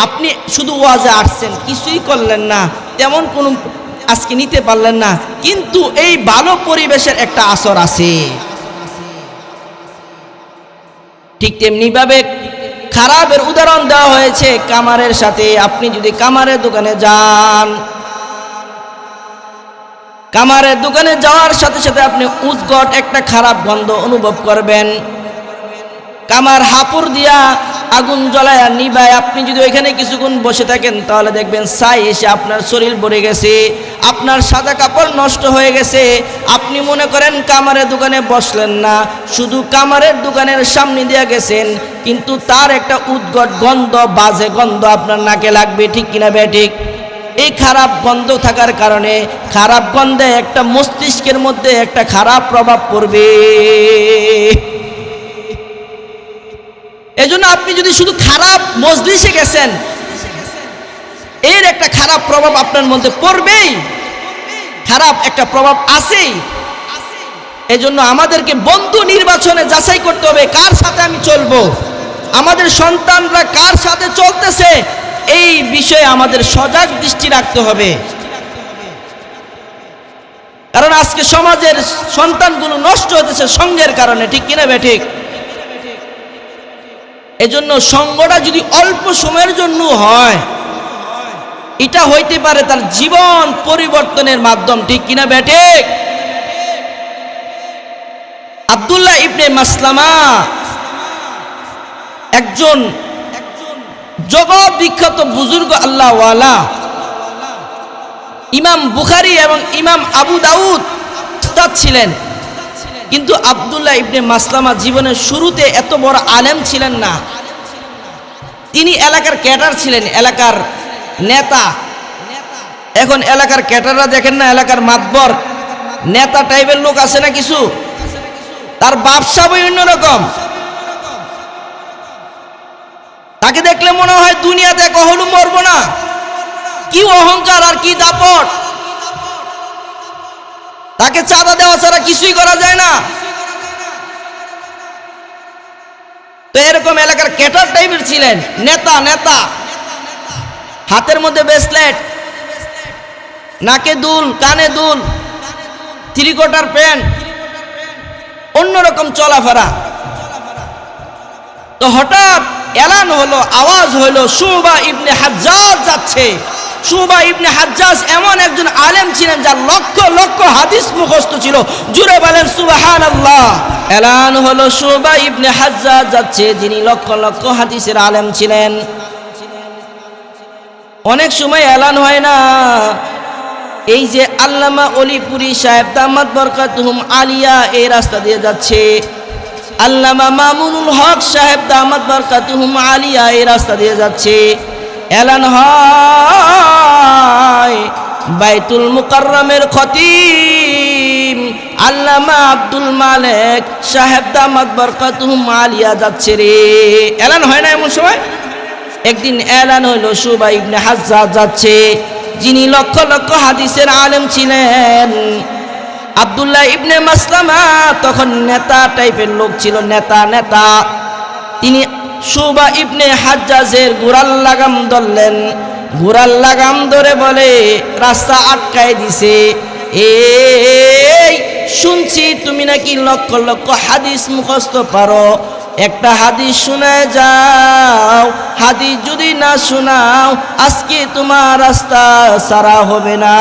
আপনি শুধু ওয়াজে আসছেন, কিছুই করলেন না, তেমন কোনো আজকে নিতে পারলেন না, কিন্তু এই ভালো পরিবেশের একটা আসর আছে। ঠিক তেমনি ভাবে খারাপের উদাহরণ দেওয়া হয়েছে কামারের সাথে। আপনি যদি কামারের দোকানে যান, কামারের দোকানে যাওয়ার সাথে সাথে আপনি উদ্গট একটা খারাপ গন্ধ অনুভব করবেন। কামার হাপুর দিয়া আগুন জ্বলায়া নিবায় আপনি যদি ওইখানে কিছুক্ষণ বসে থাকেন তাহলে দেখবেন ছাই এসে আপনার শরীর ভরে গেছে, আপনার সাদা কাপড় নষ্ট হয়ে গেছে। আপনি মনে করেন কামারের দোকানে বসলেন না, শুধু কামারের দোকানের সামনে দিয়ে গেছেন, কিন্তু তার একটা উদ্গট গন্ধ, বাজে গন্ধ আপনার নাকে লাগবে, ঠিক কিনা বেঠিক? এই খারাপ গন্ধ থাকার কারণে খারাপ গন্ধে একটা মস্তিষ্কের মধ্যে একটা খারাপ প্রভাব পড়বে। এজন্য আপনি যদি শুধু খারাপ মজলিসে গেছেন, এর একটা খারাপ প্রভাব আপনার মধ্যে পড়বেই, খারাপ একটা প্রভাব আছেই। এজন্য আমাদেরকে বন্ধু নির্বাচনে যাচাই করতে হবে কার সাথে আমি চলবো, আমাদের সন্তানরা কার সাথে চলতেছে এই বিষয়ে আমাদের সজাগ দৃষ্টি রাখতে হবে। কারণ আজকে সমাজের সন্তানগুলো নষ্ট হতেছে সঙ্গের কারণে, ঠিক কিনা বেঠিক? এজন্য সঙ্গটা যদি অল্প সময়ের জন্য হয়, এটা হইতে পারে তার জীবন পরিবর্তনের মাধ্যম, ঠিক কিনা বেঠিক? আব্দুল্লাহ ইবনে মাসলামা একজন জগৎ বিখ্যাত বুজুর্গ আল্লাহওয়ালা, ইমাম বুখারী এবং ইমাম আবু দাউদ উস্তাদ ছিলেন। কিন্তু আব্দুল্লাহ ইবনে মাসলামা জীবনের শুরুতে এত বড় আলেম ছিলেন না। তিনি এলাকার ক্যাডার ছিলেন, এলাকার নেতা। এখন এলাকার ক্যাডাররা দেখেন না, এলাকার মাতবর নেতা টাইপের লোক আছে না কিছু, তার ব্যবসাবই অন্যরকম। তাকে দেখলে মনে হয় দুনিয়াতে কখনো মরবো না, কি অহংকার আর কি দাপট। তাকে চাঁদা দেওয়া ছাড়া কিছুই করা যায় না। তো এরকম এলাকার ক্যাটার টাইপের ছিলেন, নেতা নেতা, হাতের মধ্যে ব্রেসলেট, নাকে দুল, কানে দুল, থ্রি কোয়ার্টার প্যান্ট, অন্যরকম চলাফেরা। তো হঠাৎ এলান হলো, আওয়াজ হলো শুবা ইবনে হাজ্জাজ যাচ্ছে। শুবা ইবনে হাজ্জাজ এমন একজন আলেম ছিলেন যার লক্ষ লক্ষ হাদিস মুখস্থ ছিল। জুড়ে বলেন সুবহানাল্লাহ। এলান হলো শুবা ইবনে হাজ্জাজ যাচ্ছে, যিনি লক্ষ লক্ষ হাদিসের আলেম ছিলেন। অনেক সময় এলান হয় না, এই যে আল্লামা অলিপুরি সাহেব দামাত বরকাতুহুম আলিয়া এই রাস্তা দিয়ে যাচ্ছে, আল্লামা মামুনুল হক সাহেব দামাত বরকাতুহুম আলিয়া এই রাস্তা দিয়ে যাচ্ছে। এলান হয় বাইতুল মুকাররমের খতিব আল্লামা আব্দুল মালেক সাহেব দামাত বরকাতুহুম আলিয়া যাচ্ছে রে। এলান হয় না এমন সময়? একদিন এলান হইল শুবা ইবনে হাজ্জাজ যাচ্ছে, যিনি লক্ষ লক্ষ হাদিসের আলেম ছিলেন। আব্দুল্লাহ ইবনে মাসলামা তখন নেতা টাইপের লোক ছিল, নেতা নেতা। তিনি শুবা ইবনে হাজ্জাজের গোড়াল লাগাম ধরলেন, গোড়াল লাগাম ধরে বলে রাস্তা আটকায় দিছে, এই শুনছি তুমি নাকি লক্ষ লক্ষ হাদিস মুখস্থ পারো, একটা হাদিস শোনায় যাও, হাদিস যদি না শোনাও আজকে তোমার রাস্তা সারা হবে না।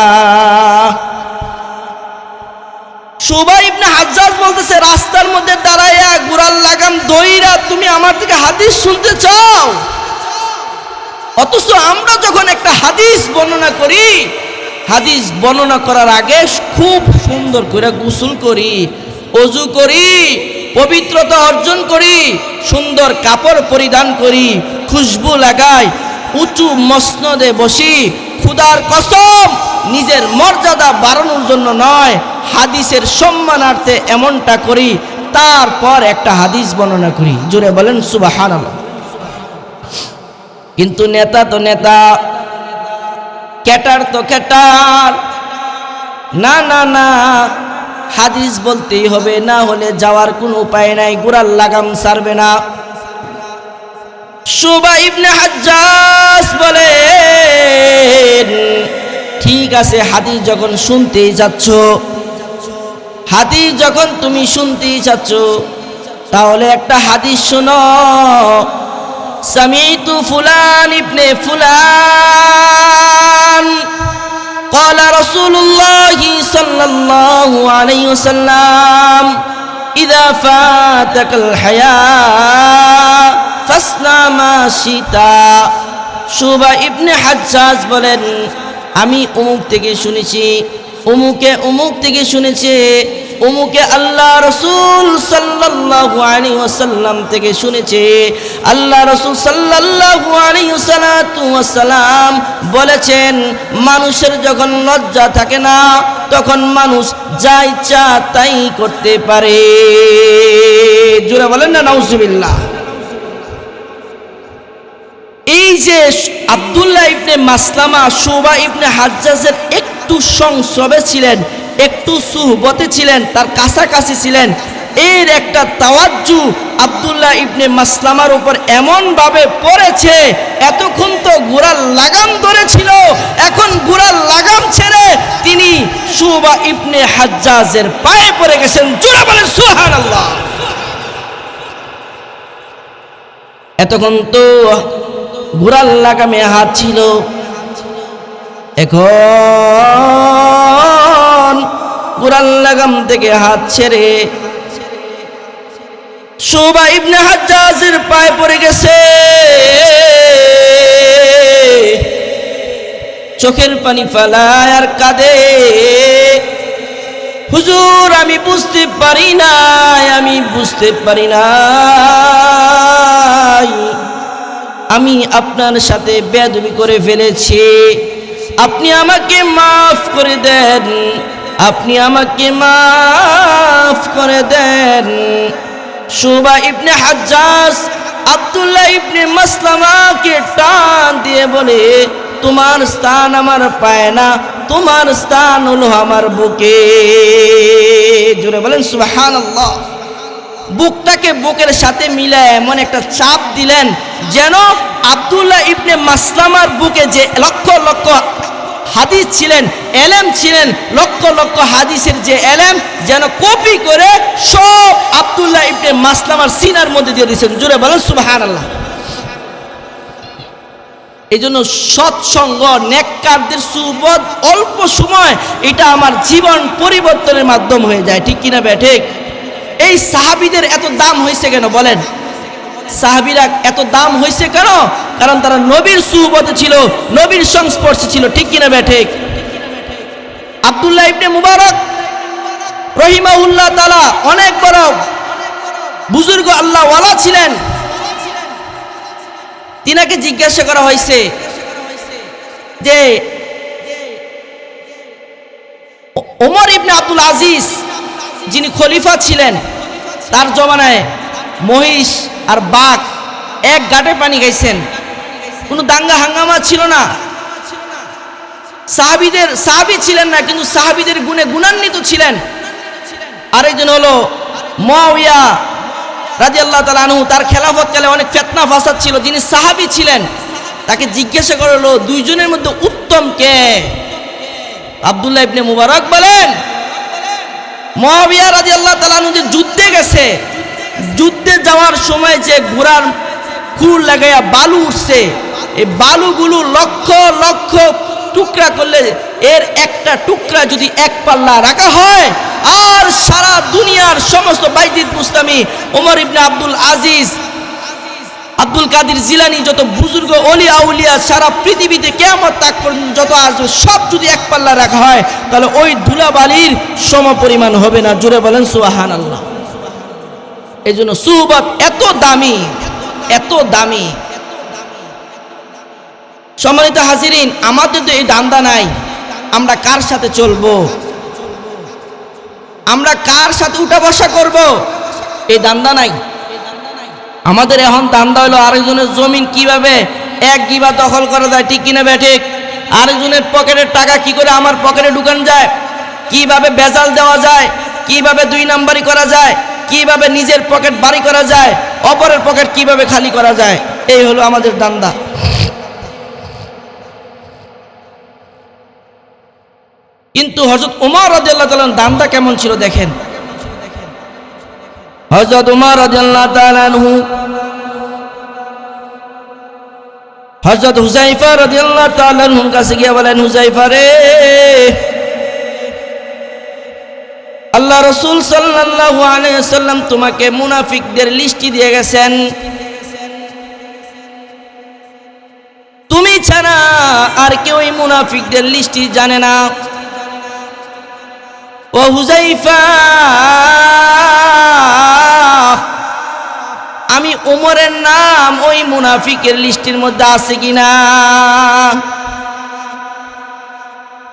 শুবা ইবনে হাজ্জাজ বলতেছে, রাস্তার মধ্যে দাঁড়াইয়া গোড়াল লাগাম দইরা তুমি আমার থেকে হাদিস শুনতে চাও? অথচ আমরা যখন একটা হাদিস বর্ণনা করি, হাদিস বর্ণনা করার আগে খুব সুন্দর করে গোসল করি, ওযু করি, পবিত্রতা অর্জন করি, সুন্দর কাপড় পরিধান করি, খুশবু লাগাই, উঁচু মসনদে বসি। খোদার কসম, নিজের মর্যাদা বাড়ানোর জন্য নয়, হাদিসের সম্মানার্থে এমনটা করি, তারপর একটা হাদিস বর্ণনা করি। জোরে বলেন সুবহানাল্লাহ। কিন্তু নেতা তো নেতা, ক্যাটার তো ক্যাটার, না না না, হাদিস বলতেই হবে, না হলে যাওয়ার কোনো উপায় নাই, গোড়াল লাগাম ছাড়বে না। শুবা ইবনে হাজ্জাজ বলেন, ঠিক আছে, হাদিস যখন শুনতেই যাচ্ছ, হাদিস যখন তুমি শুনতেই চাচ্ছ, তাহলে একটা হাদিস শোনো। সামিতু ফুলান ইবনে ফুলান قال رسول الله صلى الله عليه وسلم إذا فاتك الحياء فاصنع ما শিতা। শুবা ইবনে হাজ্জাজ বলেন, আমি অমুক থেকে শুনেছি, অমুক থেকে শুনেছে, অমুকে আল্লাহ রাসূল সাল্লাল্লাহু আলাইহি ওয়াসাল্লাম থেকে শুনেছে। আল্লাহ রাসূল সাল্লাল্লাহু আলাইহি ওয়াসাল্লাম বলেছেন, মানুষের যখন লজ্জা থাকে না তখন মানুষ যা ইচ্ছা তাই করতে পারে। জোরে বলেন না নাউজুবিল্লাহ। এই যে আব্দুল্লাহ ইবনে মাসলামা শুবা ইবনে হাজ্জাজের একটু সংসবে ছিলেন, একটু সুহবতে ছিলেন, তার কাছাকাছি ছিলেন, এর একটা তাওয়াজ্জু আব্দুল্লাহ ইবনে মাসলামার উপর এমন ভাবে পড়েছে, এতক্ষণ তো ঘোড়ার লাগাম ধরেছিল, এখন ঘোড়ার লাগাম ছেড়ে তিনি শুবা ইবনে হাজ্জাজের পায়ে পড়ে গেছেন। জোরে বলেন সুবহানাল্লাহ। এতক্ষণ তো ঘোড়ার লাগামে হাত ছিল, এখন ঘোড়ার লাগাম থেকে হাত ছেড়ে শুবা ইবনে হাজ্জাজের পায়ে পড়ে গেছে। চোখের পানি ফেলায় আর কাঁদে, হুজুর আমি বুঝতে পারি নাই, আমি বুঝতে পারি নাই, আমি আপনার সাথে বেয়াদবি করে ফেলেছি, আপনি আমাকে মাফ করে দেন, আপনি আমাকে মাফ করে দেন। শুবা ইবনে হাজ্জাজ আব্দুল্লাহ ইবনে মাসলামাকে টান দিয়ে বলে, তোমার স্থান আমার পায়ে না, তোমার স্থান হলো আমার বুকে। জোরে বলেন সুবহানাল্লাহ। বুকটাকে বুকের সাথে মিলায় এমন একটা চাপ দিলেন যেন আব্দুল্লাহ ইবনে মাসলামার বুকে যে লক্ষ লক্ষ হাদিস ছিলেন, এলেম ছিলেন, লক্ষ লক্ষ হাদিসের যে এলেম যেন কপি করে সব আব্দুল্লাহ ইবনে মাসলামার সিনার মধ্যে দিয়ে দিয়েছেন। জোরে বলেন সুবহানাল্লাহ। এই জন্য সৎসঙ্গ, নেককারদের সুহবত অল্প সময় এটা আমার জীবন পরিবর্তনের মাধ্যম হয়ে যায়। ঠিক কিনা বে ঠিক? এই সাহাবীদের এত দাম হয়েছে কেন বলেন? সাহাবীরা এত দাম হয়েছে কেন? কারণ তারা নবীর সুহবতে ছিল, নবীর সংস্পর্শে ছিল। ঠিক কিনা বে ঠিক? আব্দুল্লাহ ইবনে মুবারক রহিমাহুল্লাহ তাআলা অনেক বড় বুজুর্গ আল্লাহ ওয়ালা ছিলেন। তিনাকে জিজ্ঞাসা করা হয়েছে যে ওমর ইবনে আব্দুল আজিজ যিনি খলিফা ছিলেন, তার জমানায় মহিষ আর বাঘ এক ঘাটে পানি খাইছেন, কোনো দাঙ্গা হাঙ্গামা ছিল না, সাহাবী ছিলেন না, কিন্তু সাহাবীদের গুণে গুণান্বিত ছিলেন। আরেকজন হলো মুআবিয়া রাদিয়াল্লাহু তাআলা আনহু, তার খেলাফতকালে অনেক ফিতনা ফাসাদ ছিল, যিনি সাহাবী ছিলেন। তাকে জিজ্ঞাসা করলো দুইজনের মধ্যে উত্তম কে? আব্দুল্লাহ ইবনে মুবারক বলেন, মুআবিয়া রাদিয়াল্লাহু তাআলা আনহু যে যুদ্ধে গেছে, যুদ্ধে যাওয়ার সময় যে ঘোড়ার খুর লাগাইয়া বালু উঠছে, এই বালুগুলো লক্ষ লক্ষ টুকরা করলে এর একটা টুকরা যদি এক পাল্লা রাখা হয়, আর সারা দুনিয়ার সমস্ত বাইজিদ বুস্তামি, ওমর ইবনে আব্দুল আজিজ, আব্দুল কাদের জিলানী, যত বুজুর্গ ওলি আউলিয়া সারা পৃথিবীতে কিয়ামত তাক পর্যন্ত যত আসবে সব যদি এক পাল্লা রাখা হয়, তাহলে ওই ধুলাবালির সমপরিমাণ হবে না। জোরে বলেন সুবহানাল্লাহ। এই জন্য সুহবত এত দামি, এত দামি। সম্মানিত হাজিরিন, আমাদের তো এই ধান্দা নাই আমরা কার সাথে চলবো, আমরা কার সাথে উঠা বসা করব, এই ধান্দা নাই আমাদের। এখন ধান্দা হলো আরেকজনের জমিন কিভাবে এক গিবা দখল করা যায়। ঠিক কিনা বে ঠিক? আরেকজনের পকেটের টাকা কি করে আমার পকেটে ঢুকানো যায়, কিভাবে বেজাল দেওয়া যায়, কিভাবে দুই নাম্বারি করা যায়, কিভাবে নিজের পকেট বাড়ি করা যায়, অপরের পকেট কিভাবে খালি করা যায়, এই হলো আমাদের ধান্দা। কিন্তু হযরত ওমর রাদিয়াল্লাহু তাআলা দামটা কেমন ছিল দেখেন। হযরত ওমর রাদিয়াল্লাহু তাআলা আনহু হযরত হুযায়ফা রাদিয়াল্লাহু তাআলা আনহুর কাছে গিয়ে বলেন, হুযায়ফা রে, আল্লাহ রাসূল সাল্লাল্লাহু আলাইহি ওয়াসাল্লাম তোমাকে মুনাফিকদের লিস্টি দিয়ে গেছেন। আর কেউ এই মুনাফিকদের লিস্টটি জানে না। ও হুযায়ফা, আমি ওমরের নাম ওই মুনাফিকের লিস্টের মধ্যে আছে কিনা?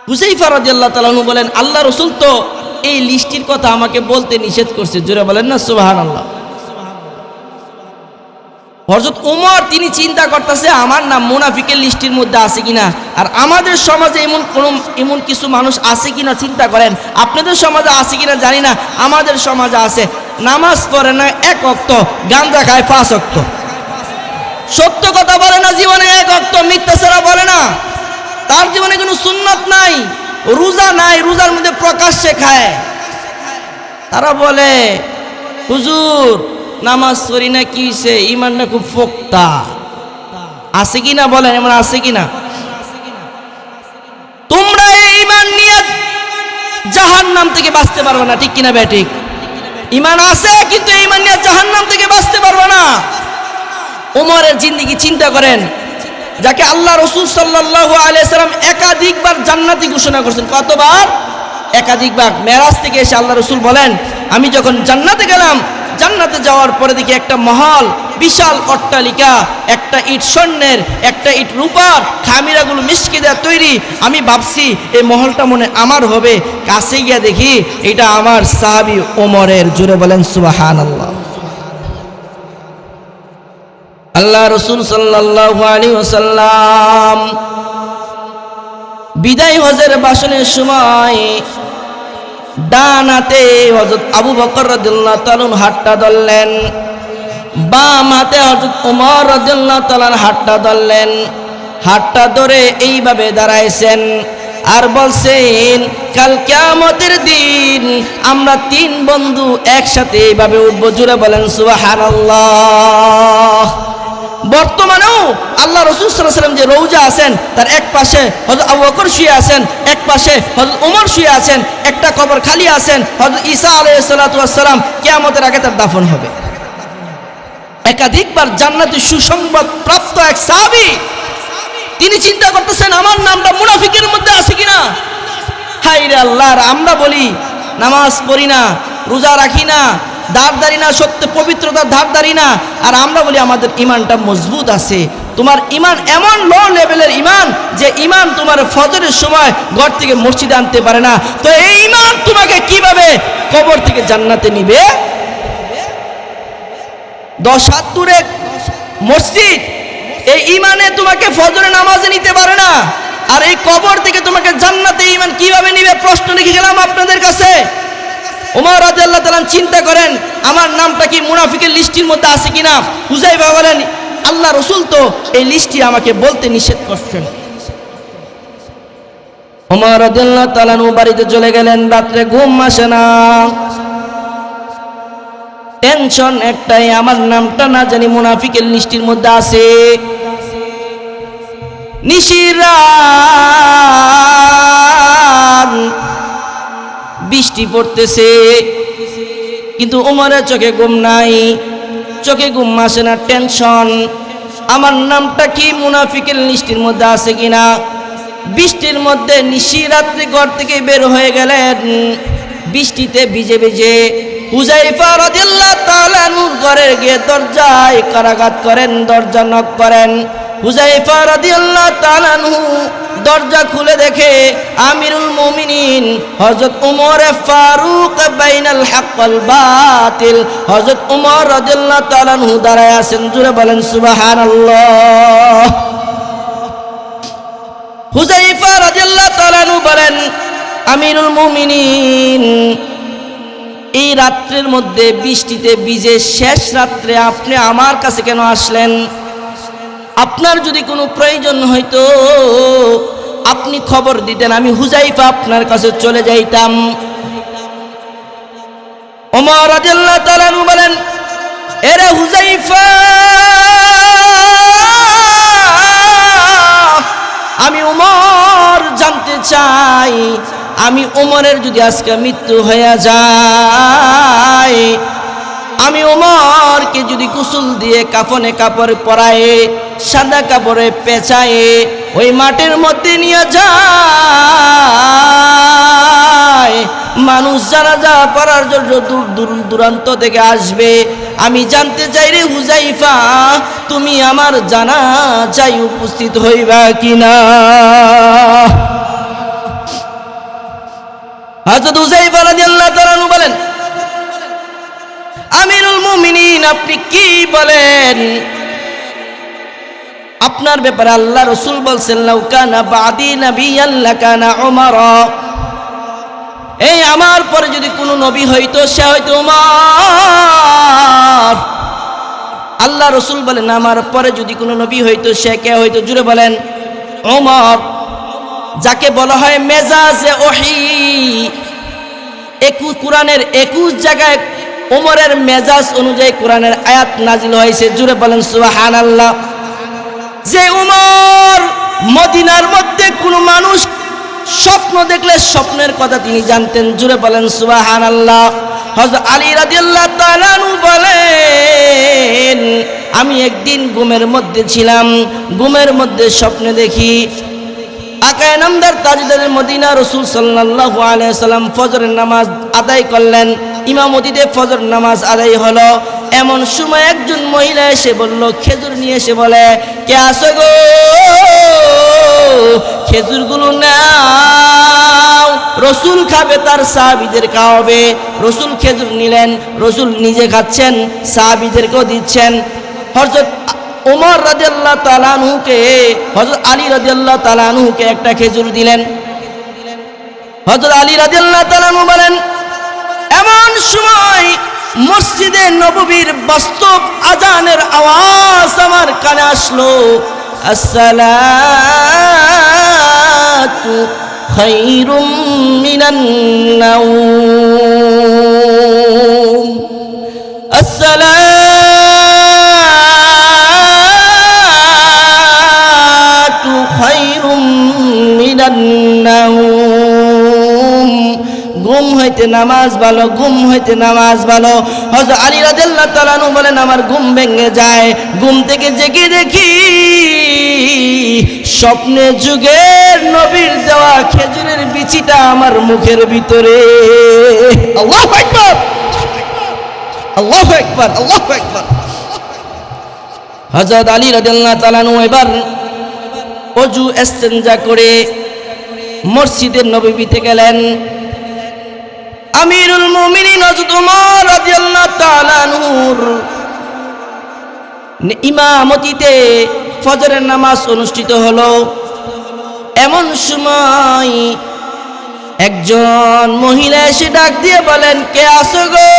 হুযায়ফা রাদিয়াল্লাহু তাআলা আনহু বলেন, আল্লাহ রাসূল তো এই লিস্টির কথা আমাকে বলতে নিষেধ করছে। জোরে বলেন না সুবহানাল্লাহ। হযরত ওমর তিনি চিন্তা করতেছে আমার নাম মুনাফিকের লিস্টের মধ্যে আছে কিনা। আর আমাদের সমাজে এমন কিছু মানুষ আছে কিনা চিন্তা করেন। আপনাদের সমাজে আছে কিনা জানি না, আমাদের সমাজে আছে। নামাজ পড়ে না এক ওয়াক্ত, গাঁজা খায় 5 ওয়াক্ত, সত্য কথা বলে না জীবনে 1 ওয়াক্ত, মিথ্যা ছাড়া বলে না, তার জীবনে কোনো সুন্নাত নাই, রোজা নাই, রোজার মধ্যে প্রকাশ্যে খায়। তারা বলে হুজুর নামাজ পড়ি না কি সে ইমান না খুব পোক্তা। আছে কিনা বলেন, এমন আছে কিনা? তোমরা এই ইমান নিয়ে জাহান্নাম থেকে বাঁচতে পারবে না, ঠিক কিনা বেঠিক? ইমান আছে কিন্তু এই ইমান নিয়ে জাহান্নাম থেকে বাঁচতে পারবে না। ওমরের জিন্দেগি চিন্তা করেন, যাকে আল্লাহ রাসূল সাল্লাল্লাহু আলাইহি সাল্লাম একাধিকবার জান্নাতি ঘোষণা করছেন। কতবার? একাধিকবার। মেরাজ থেকে এসে আল্লাহ রাসূল বলেন, আমি যখন জান্নাতে গেলাম, জান্নাতে যাওয়ার পরে দেখি একটা মহল, বিশাল অট্টালিকা, একটা ইট স্বর্ণের, একটা ইট রূপার, খামিরাগুলো মিশকে দেওয়া তৈরি। আমি ভাবছি এই মহলটা মনে আমার হবে। কাছে গিয়ে দেখি এটা আমার সাহাবী ওমরের। জোরে বলেন সুবহানাল্লাহ। আল্লাহ রাসূল সাল্লাল্লাহু আলাইহি ওয়াসাল্লাম বিদায় হজের ভাষণের সময় ডান হাতে হযরত আবু বকর রাদিয়াল্লাহু তাআলা হাতটা ধরলেন, বাম হাতে হযরত ওমর রাদিয়াল্লাহু তাআলা হাতটা ধরলেন। হাতটা ধরে এইভাবে দাঁড়াইছেন আর বলছেন, কাল কিয়ামতের দিন আমরা 3 বন্ধু একসাথে এইভাবে উঠবো। জোরে বলেন সুবহানাল্লাহ। বর্তমানেও আল্লাহ রাসূল সাল্লাল্লাহু আলাইহি ওয়াসাল্লাম যে রওজা আছেন, তার এক পাশে হযরত আবু বকর শুয়ে আছেন, এক পাশে হযরত ওমর শুয়ে আছেন, একটা কবর খালি আছেন। হযরত ঈসা আলাইহিস সালাতু ওয়াস সালাম কিয়ামতের আগে তার দাফন হবে। একাধিকবার জান্নাতের সুসংবাদ প্রাপ্ত এক সাহাবী, তিনি চিন্তা করতেছেন আমার নামটা মুনাফিকের মধ্যে আছে কিনা। হায় রে আল্লাহ, আমরা বলি নামাজ পড়ি না, রোজা রাখি না, ধারদারি না, সত্য পবিত্রতার ধারদারি না, আর আমরা বলি আমাদের ইমানটা মজবুত আছে। তোমার ইমান এমন লো লেভেলের ইমান যে ইমান তোমার ফজরের সময় ঘর থেকে মসজিদে আনতে পারে না। তো এই ইমান তোমাকে কিভাবে কবর থেকে জান্নাতে নিবে? 10 হাত দূরে মসজিদ, এই ইমানে তোমাকে ফজরের নামাজে নিতে পারে না, আর এই কবর থেকে তোমাকে জান্নাতে ইমান কিভাবে নিবে? প্রশ্ন লিখে গেলাম আপনাদের কাছে। ওমর রাদিয়াল্লাহু তাআলা চিন্তা করেন আমার নামটা কি মুনাফিকের লিস্টের মধ্যে আছে কিনা। হুযায়ফা বলেন, আল্লাহ রাসূল তো এই লিস্টটি আমাকে বলতে নিষেধ করছেন। ওমর রাদিয়াল্লাহু তাআলা বাড়িতে চলে গেলেন। রাত্রে ঘুম আসে না, টেনশন একটাই, আমার নামটা না জানি মুনাফিকের লিস্টের মধ্যে আছে। নিশিরা বৃষ্টি পড়তেছে, কিন্তু ওমরের চোখে ঘুম নাই, চোখে ঘুম আসে না, টেনশন আমার নামটা কি মুনাফিকের লিস্টের মধ্যে আছে কিনা। বৃষ্টির মধ্যে নিশিরাত্রি ঘর থেকে বের হয়ে গেলেন, বৃষ্টিতে ভিজে ভিজে। হুযায়ফা রাদিয়াল্লাহু তাআলা নূর ঘরের গিয়ে দরজায় করাঘাত করেন, দরজা নক করেন। হুযায়ফা রাদিয়াল্লাহু তাআলা দরজা খুলে দেখে আমিরুল মুমিনিন হযরত ওমর ফারুক বাইনাল হক ওয়াল বাতিল, হযরত ওমর রাদিয়াল্লাহু তাআলা দাঁড়ায় আছেন। জোরে বলেন সুবহানাল্লাহ। হুযায়ফা রাদিয়াল্লাহু তাআলা বলেন, আমিরুল মুমিনিন, এই রাত্রের মধ্যে বৃষ্টিতে ভিজে শেষ রাত্রে আপনি আমার কাছে কেন আসলেন? আপনার যদি কোনো প্রয়োজন হইতো আপনি খবর দিতেন, আমি হুযায়ফা আপনার কাছে চলে যাইতাম। ওমর রাদিয়াল্লাহু তাআলা বলেন, এরে হুযায়ফা, আমি ওমর জানতে চাই, আমি ওমরের যদি আজকে মৃত্যু হয়ে যায়, আমি ওমরকে যদি গোসল দিয়ে কাফনে কাপড় পরায়ে সাদা কাপড়ে পেঁচায়ে ওই মাঠের মধ্যে নিয়ে যায়। মানুষ জানাজা পড়ার জন্য দূর দূর দূরান্ত থেকে আসবে। আমি জানতে চাই রে হুযায়ফা, তুমি আমার জানাজায় উপস্থিত হইবা কিনা? হযরত হুযায়ফা রাদিয়াল্লাহু তাআলা আনহু বলেন, আমিরুল মুমিনিন, আপনি কি বলেন? আপনার ব্যাপারে আল্লাহ রাসূল বলছেন, লাউ কানা বাদি নাবিয়ান লাকানা উমর, এই আমার পরে যদি কোনো নবী হইতো সে হয়তো উমর। আল্লাহ রাসূল বলেন, আমার পরে যদি কোনো নবী হইতো সে কে হইতো? জুড়ে বলেন, উমর। যাকে বলা হয় মেজাজে ওহী। কোরআনের 21 জায়গায় উমরের মেজাজ অনুযায়ী কোরআনের আয়াত নাজিল হয়েছে। জুড়ে বলেন সুবহানাল্লাহ। যে উমর মদিনার মধ্যে কোনো মানুষ স্বপ্ন দেখলে স্বপ্নের কথা তিনি জানতেন। জুড়ে বলেন সুবহানাল্লাহ। হযরত আলী রাদিয়াল্লাহু তাআলা আনহু বলেন, আমি একদিন ঘুমের মধ্যে ছিলাম, ঘুমের মধ্যে স্বপ্নে দেখি আকায়ে নামদার তাজদার মদিনা রাসূল সাল্লাল্লাহু আলাইহি সাল্লাম ফজরের নামাজ আদায় করলেন। ইমামতিতে ফজর নামাজ আদায় হলো। এমন সময় একজন মহিলা এসে বলল, খেজুর নিয়ে এসে বলে, কে আসো গো, খেজুরগুলো নাও, রসুল খাবে, তার সাহাবীদের খাওয়াবে। রসুল খেজুর নিলেন, রসুল নিজে খাচ্ছেন, সাহাবীদেরকেও দিচ্ছেন। হযরত ওমর রাদিয়াল্লাহু তাআলা আনহুকে, হযরত আলী রাদিয়াল্লাহু তাআলা আনহুকে একটা খেজুর দিলেন। হযরত আলী রাদিয়াল্লাহু তাআলা আনহু বলেন, এমন সময় মসজিদে নববীর বাস্তব আজানের আওয়াজ আমার কানে আসলো, আসসালাতু খায়রুম মিনান নাওম, আসসালাতু খায়রুম মিনান নাওম। ঘুম হইতে নামাজ ভালো, ঘুম হইতে নামাজ ভালো। হযরত আলী রাদিয়াল্লাহু তাআলা আনহু বলেন, আমার ঘুম ভেঙে যায়, ঘুম থেকে জেগে দেখি স্বপ্নে যুগের নবীর দেওয়া খেজুরের বিচিটা আমার মুখের ভিতরে। আল্লাহু আকবার, আল্লাহু আকবার, আল্লাহু আকবার। হযরত আলী রাদিয়াল্লাহু তাআলা আনহু এবার ওযু ইস্তেনজা করে মসজিদের নববীতে গেলেন। আমিরুল মুমিনিন হযরত ওমর রাদিয়াল্লাহু তাআলা আনহুর ইমামতিতে ফজরের নামাজ অনুষ্ঠিত হলো। এমন সময় একজন মহিলা এসে ডাক দিয়ে বলেন, কে আসো গো,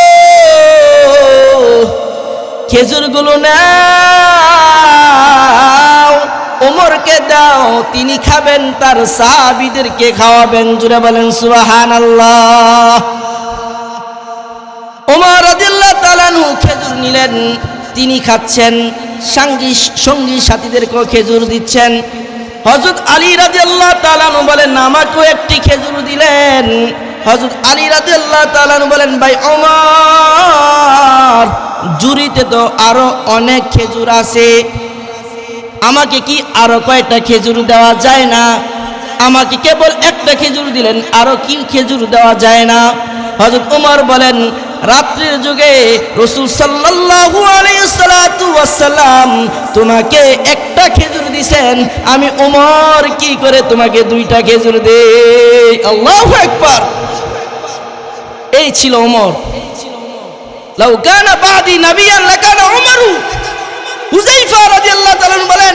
খেজুরগুলো নাও, ওমরকে দাও, তিনি খাবেন, তার সাহাবীদেরকে খাওয়াবেন। জুড়ে বলেন সুবহানাল্লাহ। ওমর রাদিয়াল্লাহু তাআলা আনহু খেজুর নিলেন, তিনি খাচ্ছেন, সঙ্গী সাথীদেরকেও খেজুর দিচ্ছেন। হযরত আলী রাদিয়াল্লাহু তাআলা আনহু বলেন, আমাকেও একটি খেজুর দিলেন। হযরত আলী রাদিয়াল্লাহু তাআলা আনহু বলেন, ভাই ওমর, জুরিতে তো আরো অনেক খেজুর আছে, আমাকে কি আরো কয়টা খেজুর দেওয়া যায় না? আমাকে কেবল একটা খেজুর দিলেন, আরো কি খেজুর দেওয়া যায় না? হযরত ওমর বলেন, রাত্রির যুগে রাসূল সাল্লাল্লাহু আলাইহি ওয়াসাল্লাম তোমাকে একটা খেজুর দিবেন, আমি ওমর কি করে তোমাকে দুইটা খেজুর দেই? আল্লাহু আকবার। এই ছিল ওমর। লাউ কানা বাদি নাবিয়ান লাকানা উমরু। হুযায়ফা রাদিয়াল্লাহু তাআলা বলেন,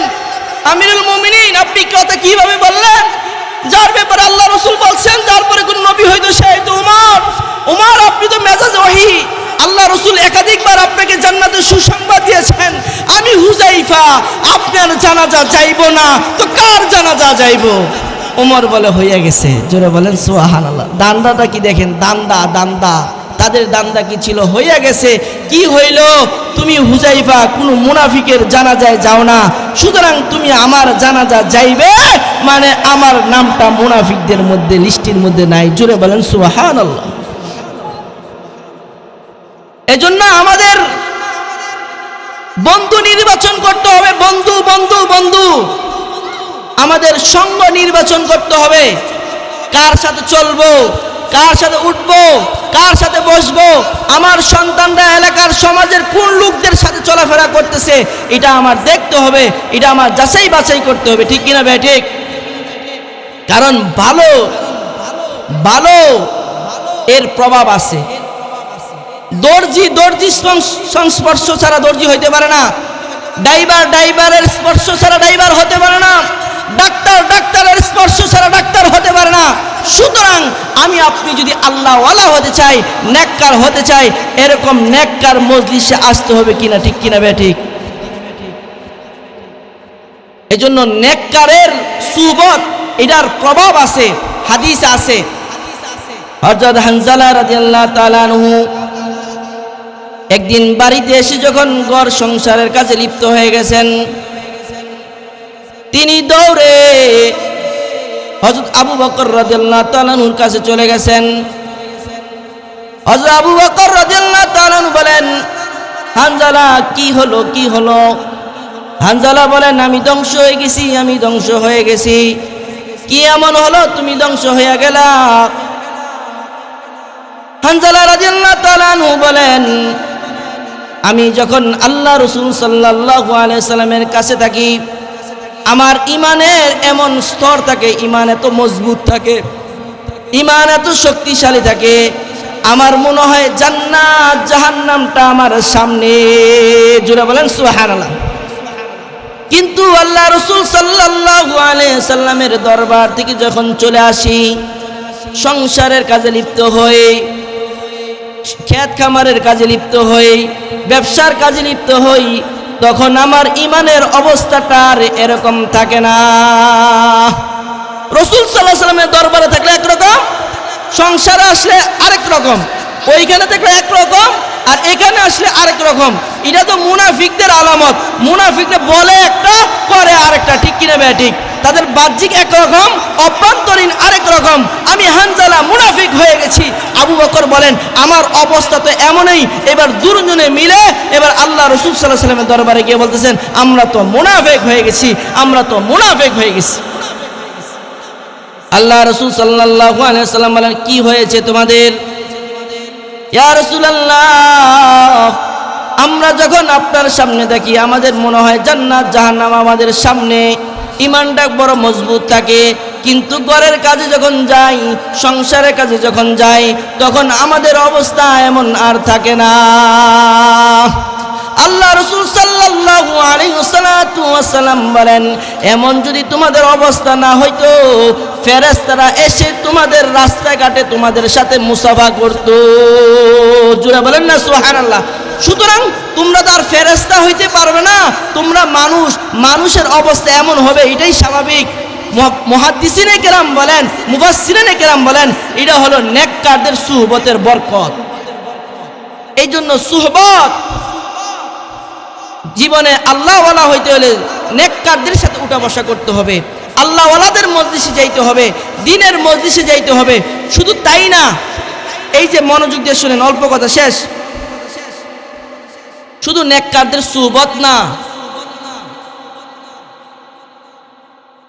আমিরুল মুমিনিন, আপনি কথা কিভাবে বললেন? যার ব্যাপারে আল্লাহ রাসূল বলছেন যার পরে কোন নবী হয়তো সে হয়তো উমর। উমর, আপনি তো মেজাজে ওহী। আল্লাহ রাসূল একাধিকবার আপনাকে জান্নাতের সুসংবাদ দিয়েছেন। আমি হুযায়ফা, আপনার জানাজা যাইব না তো কার জানাজা যাইব? ওমর বলে, হইয়া গেছে। জোরে বলেন সুবহানাল্লাহ। দান্দাটা কি দেখেন, দান্দা তাদের দান্দা কি ছিল? হইয়া গেছে। কি হইল? তুমি হুযায়ফা কোন মুনাফিকের জানাজায় যাও না, সুতরাং তুমি আমার জানাজা যাইবে, মানে আমার নামটা মুনাফিকদের মধ্যে লিস্টের মধ্যে নাই। জোরে বলেন সুবহানাল্লাহ। এজন্য আমাদের বন্ধু নির্বাচন করতে হবে। বন্ধু বন্ধু বন্ধু আমাদের সঙ্গ নির্বাচন করতে হবে। কার সাথে চলবো, কার সাথে উঠবো, কার সাথে বসবো, আমার সন্তানরা এলাকার সমাজের কোন লোকদের সাথে চলাফেরা করতেছে, এটা আমার দেখতে হবে, এটা আমার যাচাই বাছাই করতে হবে। ঠিক কিনা ভাই? ঠিক। কারণ ভালো ভালো এর প্রভাব আছে। দর্জি সংস্পর্শ ছাড়া দর্জি হইতে পারে না। ড্রাইভারের স্পর্শ ছাড়া ড্রাইভার হতে পারে না। ডাক্তারের স্পর্শ ছাড়া ডাক্তার হতে পারে না। সুতরাং আমি আপনি যদি আল্লাহওয়ালা হতে চাই, নেককার হতে চাই, এরকম নেককার মজলিসে আসতে হবে। কিনা ঠিক কিনা ভাই? ঠিক। এজন্য নেককারের সুহবত, এটার প্রভাব আছে, হাদিস আছে। হযরত হানজালা রাদিয়াল্লাহু তাআলা আনহু একদিন বাড়িতে এসে যখন ঘর সংসারের কাজে লিপ্ত হয়ে গেছেন, তিনি দৌড়ে হযরত আবু বকর রাদিয়াল্লাহু তাআলা আনহুর কাছে চলে গেছেন। হযরত আবু বকর রাদিয়াল্লাহু তাআলা আনহু বলেন, হানজালা কি হলো, কি হলো? হানজালা বলেন, আমি ধ্বংস হয়ে গেছি, আমি ধ্বংস হয়ে গেছি। কি এমন হলো তুমি ধ্বংস হয়ে গেলা? হানজালা রাদিয়াল্লাহু তাআলা আনহু বলেন, আমি যখন আল্লাহ রাসূল সাল্লাল্লাহু আলাইহি সাল্লামের কাছে থাকি, আমার ইমানের এমন স্তর থাকে, ইমান এত মজবুত থাকে, ইমান এত শক্তিশালী থাকে, আমার মনে হয় জান্নাত জাহান্নামটা আমার সামনে। জোরে বলেন সুবহানাল্লাহ। কিন্তু আল্লাহ রাসূল সাল্লাল্লাহু আলাইহি সাল্লামের দরবার থেকে যখন চলে আসি, সংসারের কাজে লিপ্ত হই, ক্ষেত খামারের কাজে লিপ্ত হই, ব্যবসার কাজে লিপ্ত হই, তখন আমার ইমানের অবস্থাটা আর এরকম থাকে না। রাসূল সাল্লাল্লাহু আলাইহি সাল্লামের দরবারে থাকলে একরকম, সংসারে আসলে আরেক রকম, ওইখানে থাকলে একরকম, আর এখানে আসলে আরেক রকম। এটা তো মুনাফিকদের আলামত। মুনাফিকরা বলে একটা, করে আরেকটা। ঠিক কিনা ভাই? ঠিক। তাদের বাহ্যিক একরকম, অভ্যন্তরীণ আরেক রকম। আমি হানজালা মুনাফিক হয়ে গেছি। আবু বকর বলেন, আমার অবস্থা তো এমনই। এবার দুজনে মিলে এবার আল্লাহ রাসূল সাল্লাল্লাহু আলাইহি সাল্লামের দরবারে গিয়ে বলতেছেন, আমরা তো মুনাফিক হয়ে গেছি, আমরা তো মুনাফিক হয়ে গেছি। আল্লাহ রাসূল সাল্লাল্লাহু আলাইহি সাল্লাম বলেন, কি হয়েছে তোমাদের? ইয়া রাসূলুল্লাহ, আমরা যখন আপনার সামনে দেখি আমাদের মনে হয় জান্নাত জাহান্নাম আমাদের সামনে, ইমানটা বড় মজবুত থাকে, কিন্তু ঘরের কাজে যখন যাই, সংসারের কাজে যখন যাই, তখন আমাদের অবস্থা এমন আর থাকে না। আল্লাহ রাসূল সাল্লাল্লাহু আলাইহি ওয়াসাল্লাম বলেন, এমন যদি তোমাদের অবস্থা না হইতো, ফেরেশতারা এসে তোমাদের রাস্তাঘাটে তোমাদের সাথে মুসাফা করত। জোরে বলেন না সুবহানাল্লাহ। সুতরাং তোমরা তো আর ফেরেশতা হইতে পারবে না, তোমরা মানুষ, মানুষের অবস্থা এমন হবে, এটাই স্বাভাবিক। মুহাদ্দিসিনে কেরাম বলেন, মুফাসসিরিনে কেরাম বলেন, এটা হলো নেককারদের সুহবতের বরকত। এই জন্য সুহবত, জীবনে আল্লাহওয়ালা হইতে হলে নেককারদের সাথে উঠা বসা করতে হবে, আল্লাহওয়ালাদের মজলিসে যাইতে হবে, দ্বীনের মজলিসে যাইতে হবে। শুধু তাই না, এই যে মনোযোগ দিয়ে শুনেন, অল্প কথা শেষ। শুধু নেককারদের সুহবত না,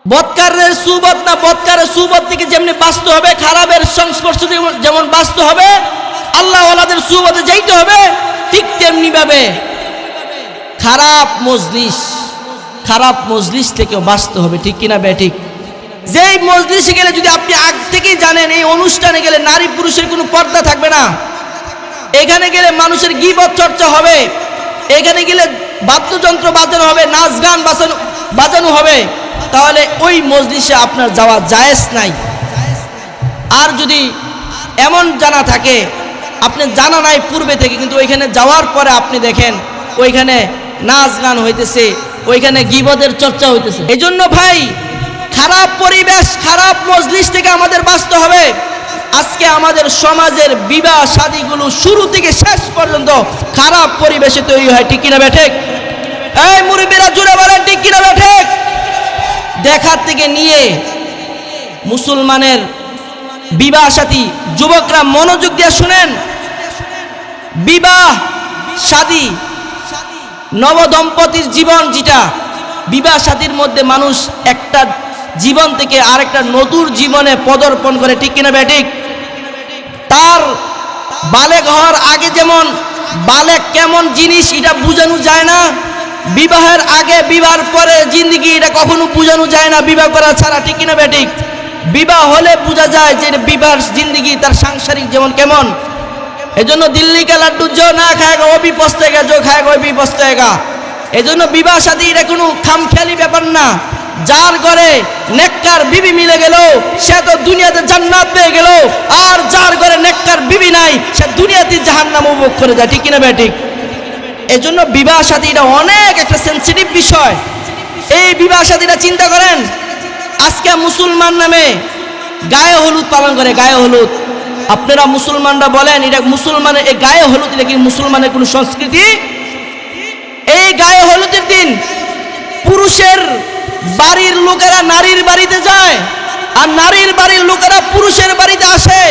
বদকারের সুহবত না, বদকারের সুহবত থেকে যেমনি বাঁচতে হবে, খারাপের সংস্পর্শ থেকে যেমন বাঁচতে হবে, আল্লাহওয়ালাদের সুহবতে যাইতে হবে, ঠিক তেমনি ভাবে খারাপ মজলিস থেকেও বাঁচতে হবে। ঠিক কিনা বে? ঠিক। যেই মজলিসে গেলে যদি আপনি আগ থেকেই জানেন এই অনুষ্ঠানে গেলে নারী পুরুষের কোনো পর্দা থাকবে না, এখানে গেলে মানুষের গীবত চর্চা হবে, এখানে গেলে বাদ্যযন্ত্র বাজানো হবে, নাচ গান বাজানো হবে, তাহলে ওই মজলিসে আপনার যাওয়া জায়েজ নাই। আর যদি এমন জানা থাকে, আপনি জানা নাই পূর্বে থেকে, কিন্তু ওইখানে যাওয়ার পরে আপনি দেখেন ওইখানে নাচ গান হইতেছে, ওইখানে গীবতের চর্চা হইতেছে। এই জন্য ভাই, খারাপ পরিবেশ, খারাপ মজলিস থেকে আমাদের বাঁচতে হবে। আজকে আমাদের সমাজের বিবাহ শাদীগুলো শুরু থেকে শেষ পর্যন্ত খারাপ পরিবেশে তৈরি হয়। ঠিক কিনা ঠিক? এই মুরব্বিরা জোরে বলেন, ঠিক কিনা ঠিক? দেখার থেকে নিয়ে মুসলমানের বিবাহ শাদী, যুবকরা মনোযোগ দিয়ে শুনেন, বিবাহ শাদী, নবদম্পতির জীবন, যেটা বিবাহ শাদীর মধ্যে মানুষ একটা জীবন থেকে আরেকটা নতুন জীবনে পদার্পণ করে, ঠিক কিনা বেঠিক? তার বালেগ হওয়ার আগে যেমন বালেগ কেমন জিনিস এটা বোঝানো যায় না, বিবাহের আগে বিবাহের পরে জিন্দগি এটা কখনো বোঝানো যায় না বিবাহ করা ছাড়া, ঠিক কিনা বেঠিক? বিবাহ হলে বোঝা যায় যে বিবাহের জিন্দগি তার সাংসারিক যেমন কেমন। এজন্য দিল্লি কা লাড্ডু जो না খায়গা ও भी পস্তেগা, जो খায়গা ও भी পস্তেগা। এজন্য বিবাহ শাদী এটা কোনো খামখেয়ালি ব্যাপার না। যার ঘরে নেককার বিবি মিলে গেল সে তো দুনিয়াতে জান্নাত পেয়ে গেল, আর যার ঘরে নেককার বিবি নাই সে দুনিয়াতে জাহান্নাম উপভোগ করে যায়, ঠিক কিনা বেঠিক? এজন্য বিবাহ শাদী এটা অনেক একটা সেন্সিটিভ বিষয়। এই বিবাহ শাদীটা চিন্তা করেন, আজকে মুসলমান নামে গায়ে হলুদ পালন করে, গায়ে হলুদ। আপনারা মুসলমানরা বলেন এটা মুসলমানের এই গায়ে হলুদ এটা কি মুসলমানের কোনো সংস্কৃতি? এই গায়ে হলুদের দিন পুরুষের বাড়ির লোকেরা নারীর বাড়িতে যায়, আর নারীর বাড়ির লোকেরা পুরুষের বাড়িতে আসে।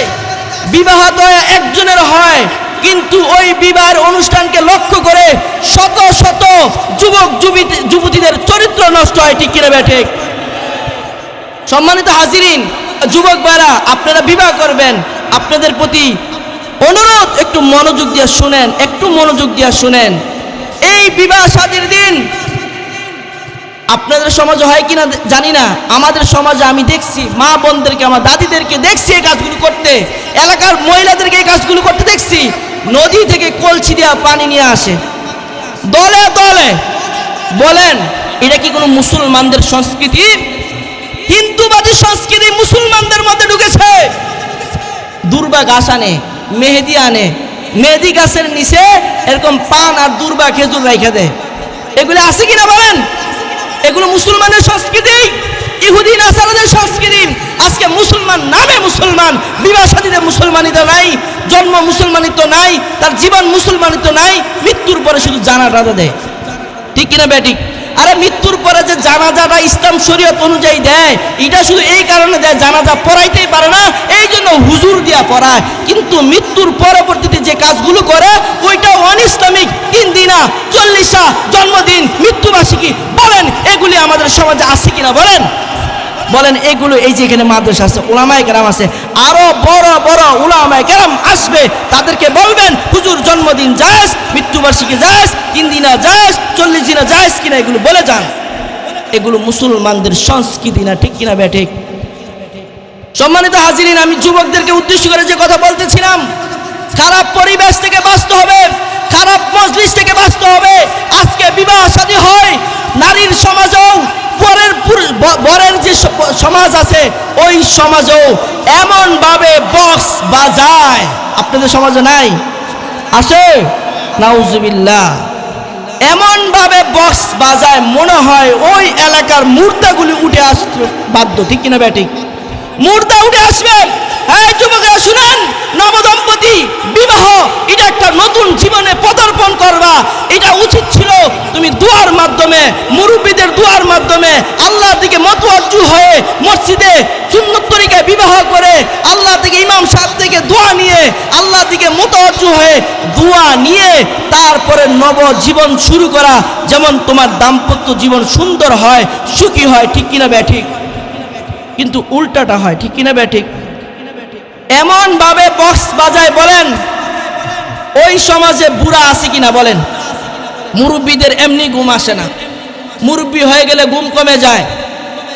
বিবাহ তো একজনের হয়, কিন্তু ওই বিবাহের অনুষ্ঠানকে লক্ষ্য করে শত শত যুবক যুবতীদের চরিত্র নষ্ট হয়, ঠিক কিনা বেঠিক? সম্মানিত হাজিরিন, যুবক ভাইরা আপনারা বিবাহ করবেন, আপনাদের প্রতি অনুরোধ একটু মনোযোগ দিয়ে শুনেন, একটু মনোযোগ দিয়ে শুনেন। এই বিবাহ শাদীর দিন আপনাদের সমাজে হয় কিনা জানি না, আমাদের সমাজে আমি দেখছি মা বোনদেরকে, আমার দাদিদেরকে দেখছি এই কাজগুলো করতে, এলাকার মহিলাদেরকে এই কাজগুলো করতে দেখছি। নদী থেকে কলসি দিয়ে পানি নিয়ে আসে দলে দলে। বলেন এটা কি কোনো মুসলমানদের সংস্কৃতি? হিন্দুবাদী সংস্কৃতি মুসলমানদের মধ্যে ঢুকেছে। দুর্বা গাছ আনে, মেহেদি আনে, মেহেদি গাছের নিচে এরকম পান আর দুর্বা খেজুর রাইখা দেয়। এগুলো আছে কিনা বলেন? এগুলো মুসলমানের সংস্কৃতি, ইহুদি নাসারাদের সংস্কৃতি। আজকে মুসলমান নামে মুসলমান, বিবাহ শাদীতে মুসলমানিত নাই, জন্ম মুসলমানিত নাই, তার জীবন মুসলমানিত নাই, মৃত্যুর পরে শুধু জানাজা দেয়, ঠিক কিনা বেঠিক? আরে মৃত্যুর পরে যে জানাজাটা ইসলাম শরীয়ত অনুযায়ী দেয়, এটা শুধু এই কারণে দেয় জানাজা পড়াইতেই পারে না, এই জন্য হুজুর দিয়া পড়ায়। কিন্তু মৃত্যুর পরবর্তীতে যে কাজগুলো করে ওইটা অন ইসলামিক। 3 দিনা, 40 জন্মদিন, মৃত্যুবার্ষিকী, বলেন এগুলি আমাদের সমাজে আছে কিনা বলেন? বলেন এগুলো, এই যে এখানে মাদ্রাসা আছে, উলামায়ে কেরাম আছে, আরো বড় বড় উলামায়ে কেরাম আসবে, তাদেরকে বলবেন হুজুর জন্মদিন জায়েজ, মৃত্যুবার্ষিকী জায়েজ, 3 দিনা জায়েজ, 40 দিনা জায়েজ কিনা এগুলো বলে যান। এগুলো মুসলমানদের সংস্কৃতি না, ঠিক কিনা বেঠিক? সম্মানিত হাজিরিন, আমি যুবকদেরকে উদ্দেশ্য করে যে কথা বলতেছিলাম, খারাপ পরিবেশ থেকে বাঁচতে হবে, খারাপ মজলিস থেকে বাঁচতে হবে। আজকে বিবাহ শাদী হয় নারীর সমাজেও, বরের যে সমাজ আছে ওই সমাজেও এমন ভাবে বক্স বাজায়, আপনাদের সমাজে নাই? আসে নাউজুবিল্লাহ। এমন ভাবে বক্স বাজায় মনে হয় ওই এলাকার মুর্দাগুলি উঠে আসতে বাধ্য, ঠিক কিনা বেঠিক? মুর্দা উঠে আসবে। হ্যাঁ যুবকেরা শুনেন, নবদম্পতি বিবাহ এটা একটা নতুন জীবনে পদার্পণ করবা। এটা উচিত ছিল তুমি দুয়ার মাধ্যমে, মুরব্বীদের দুয়ার মাধ্যমে আল্লাহর দিকে মতওয়াজ্জু হয়ে মসজিদে সুন্নত তরিকায় বিবাহ করে আল্লাহ থেকে ইমাম সাহেব থেকে দোয়া নিয়ে আল্লাহর দিকে মতওয়াজ্জু হয়ে দোয়া নিয়ে তারপরে নব জীবন শুরু করা। যেমন তোমার দাম্পত্য জীবন সুন্দর হয়, সুখী হয়, ঠিক কিনা বেঠিক? কিন্তু উল্টাটা হয়, ঠিক কিনা বেঠিক? এমন ভাবে বক্স বাজায়, বলেন ওই সমাজে বুড়া আছে কিনা বলেন? মুরব্বীদের এমনি ঘুম আসে না, মুরব্বী হয়ে গেলে ঘুম কমে যায়,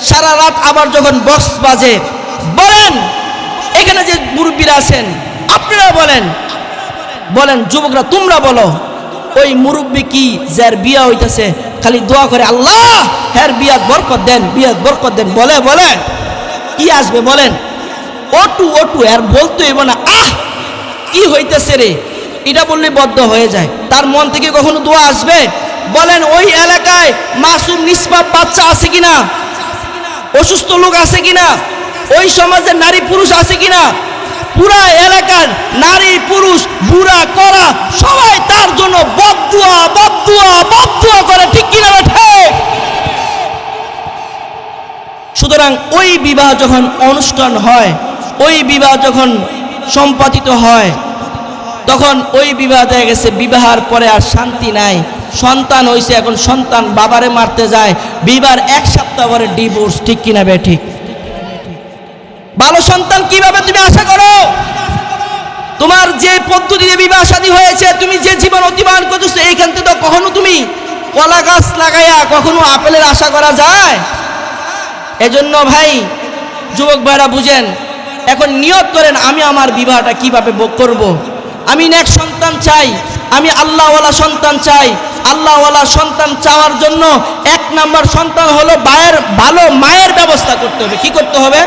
সারা রাত আবার যখন বক্স বাজে। বলেন এখানে যে মুরব্বীরা আছেন আপনারা বলেন, বলেন যুবকরা তোমরা বলো, ওই মুরব্বী কি যার বিয়া হইতেছে খালি দোয়া করে আল্লাহ হ্যার বিয়াত বরকত দেন, বিয়াত বরকত দেন, বলে বলে কি আসবে বলেন? ওটু ওটু আর বলতে হইব না, আহ কি হইতেছে রে, এটা বললে বদ্ধ হয়ে যায়। তার মন থেকে কখনো দোয়া আসবে? বলেন ওই এলাকায় মাসুম নিষ্পাপ বাচ্চা আছে কিনা, অসুস্থ লোক আছে কিনা, ওই সমাজের নারী পুরুষ আছে কিনা? পুরা এলাকার নারী পুরুষ বুড়া করা সবাই তার জন্য বদদুয়া বদদুয়া বদদুয়া করে, ঠিক কিনা বেঠে? সুতরাং ওই বিবাহ যখন অনুষ্ঠান হয়, ওই বিবাহ যখন সম্পাদিত হয়, তখন ওই বিবাহ দেখা গেছে বিবাহের পরে আর শান্তি নাই, সন্তান হইছে, এখন সন্তান বাবারে মারতে যায়, বিবার 1 সপ্তাহ পরে ডিভোর্স। ঠিক কিনা বে ঠিক? ভালো সন্তান কিভাবে তুমি আশা করো? তোমার যে পদ্ধতিতে বিবাহ শাদী হয়েছে, তুমি যে জীবন অতিবাহিত করতেছো, এইখান থেকে তো কখনো তুমি কলা গাছ লাগাইয়া কখনো আপেলের আশা করা যায়? এজন্য ভাই, যুবক ভাইরা বুঝেন, এখন নিয়ত করেন আমি আমার বিবাহটা কিভাবে করব। আমি নেক সন্তান চাই, আমি আল্লাহওয়ালা সন্তান চাই। আল্লাহওয়ালা সন্তান চাওয়ার জন্য 1 নম্বর সন্তান হলো ভালো মায়ের ব্যবস্থা করতে হবে। কি করতে হবে?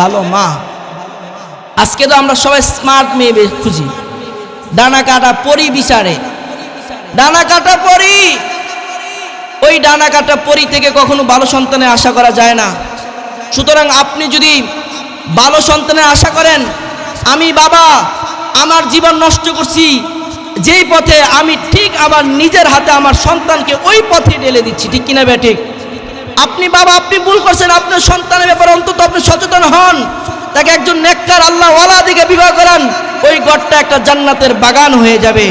ভালো মা। আজকে তো আমরা সবাই স্মার্ট মেয়ে খুঁজি, ডানা কাটা পরি বিচারে, ডানা কাটা পরি। ওই ডানা কাটা পরি থেকে কখনো ভালো সন্তানের আশা করা যায় না। সুতরাং আপনি যদি ভালো সন্তানের আশা করেন, আমি বাবা আমার জীবন নষ্ট করছি যেই পথে, আমি ঠিক আমার নিজের হাতে আমার সন্তানকে ওই পথে ঢেলে দিচ্ছি। ঠিক কিনা বে ঠিক? আপনি বাবা, আপনি ভুল করছেন, আপনার সন্তানের ব্যাপারে অন্তত আপনি সচেতন হন, তাকে একজন নেককার আল্লাহওয়ালা দিকে বিবাহ করান, ওই ঘরটা একটা জান্নাতের বাগান হয়ে যাবে।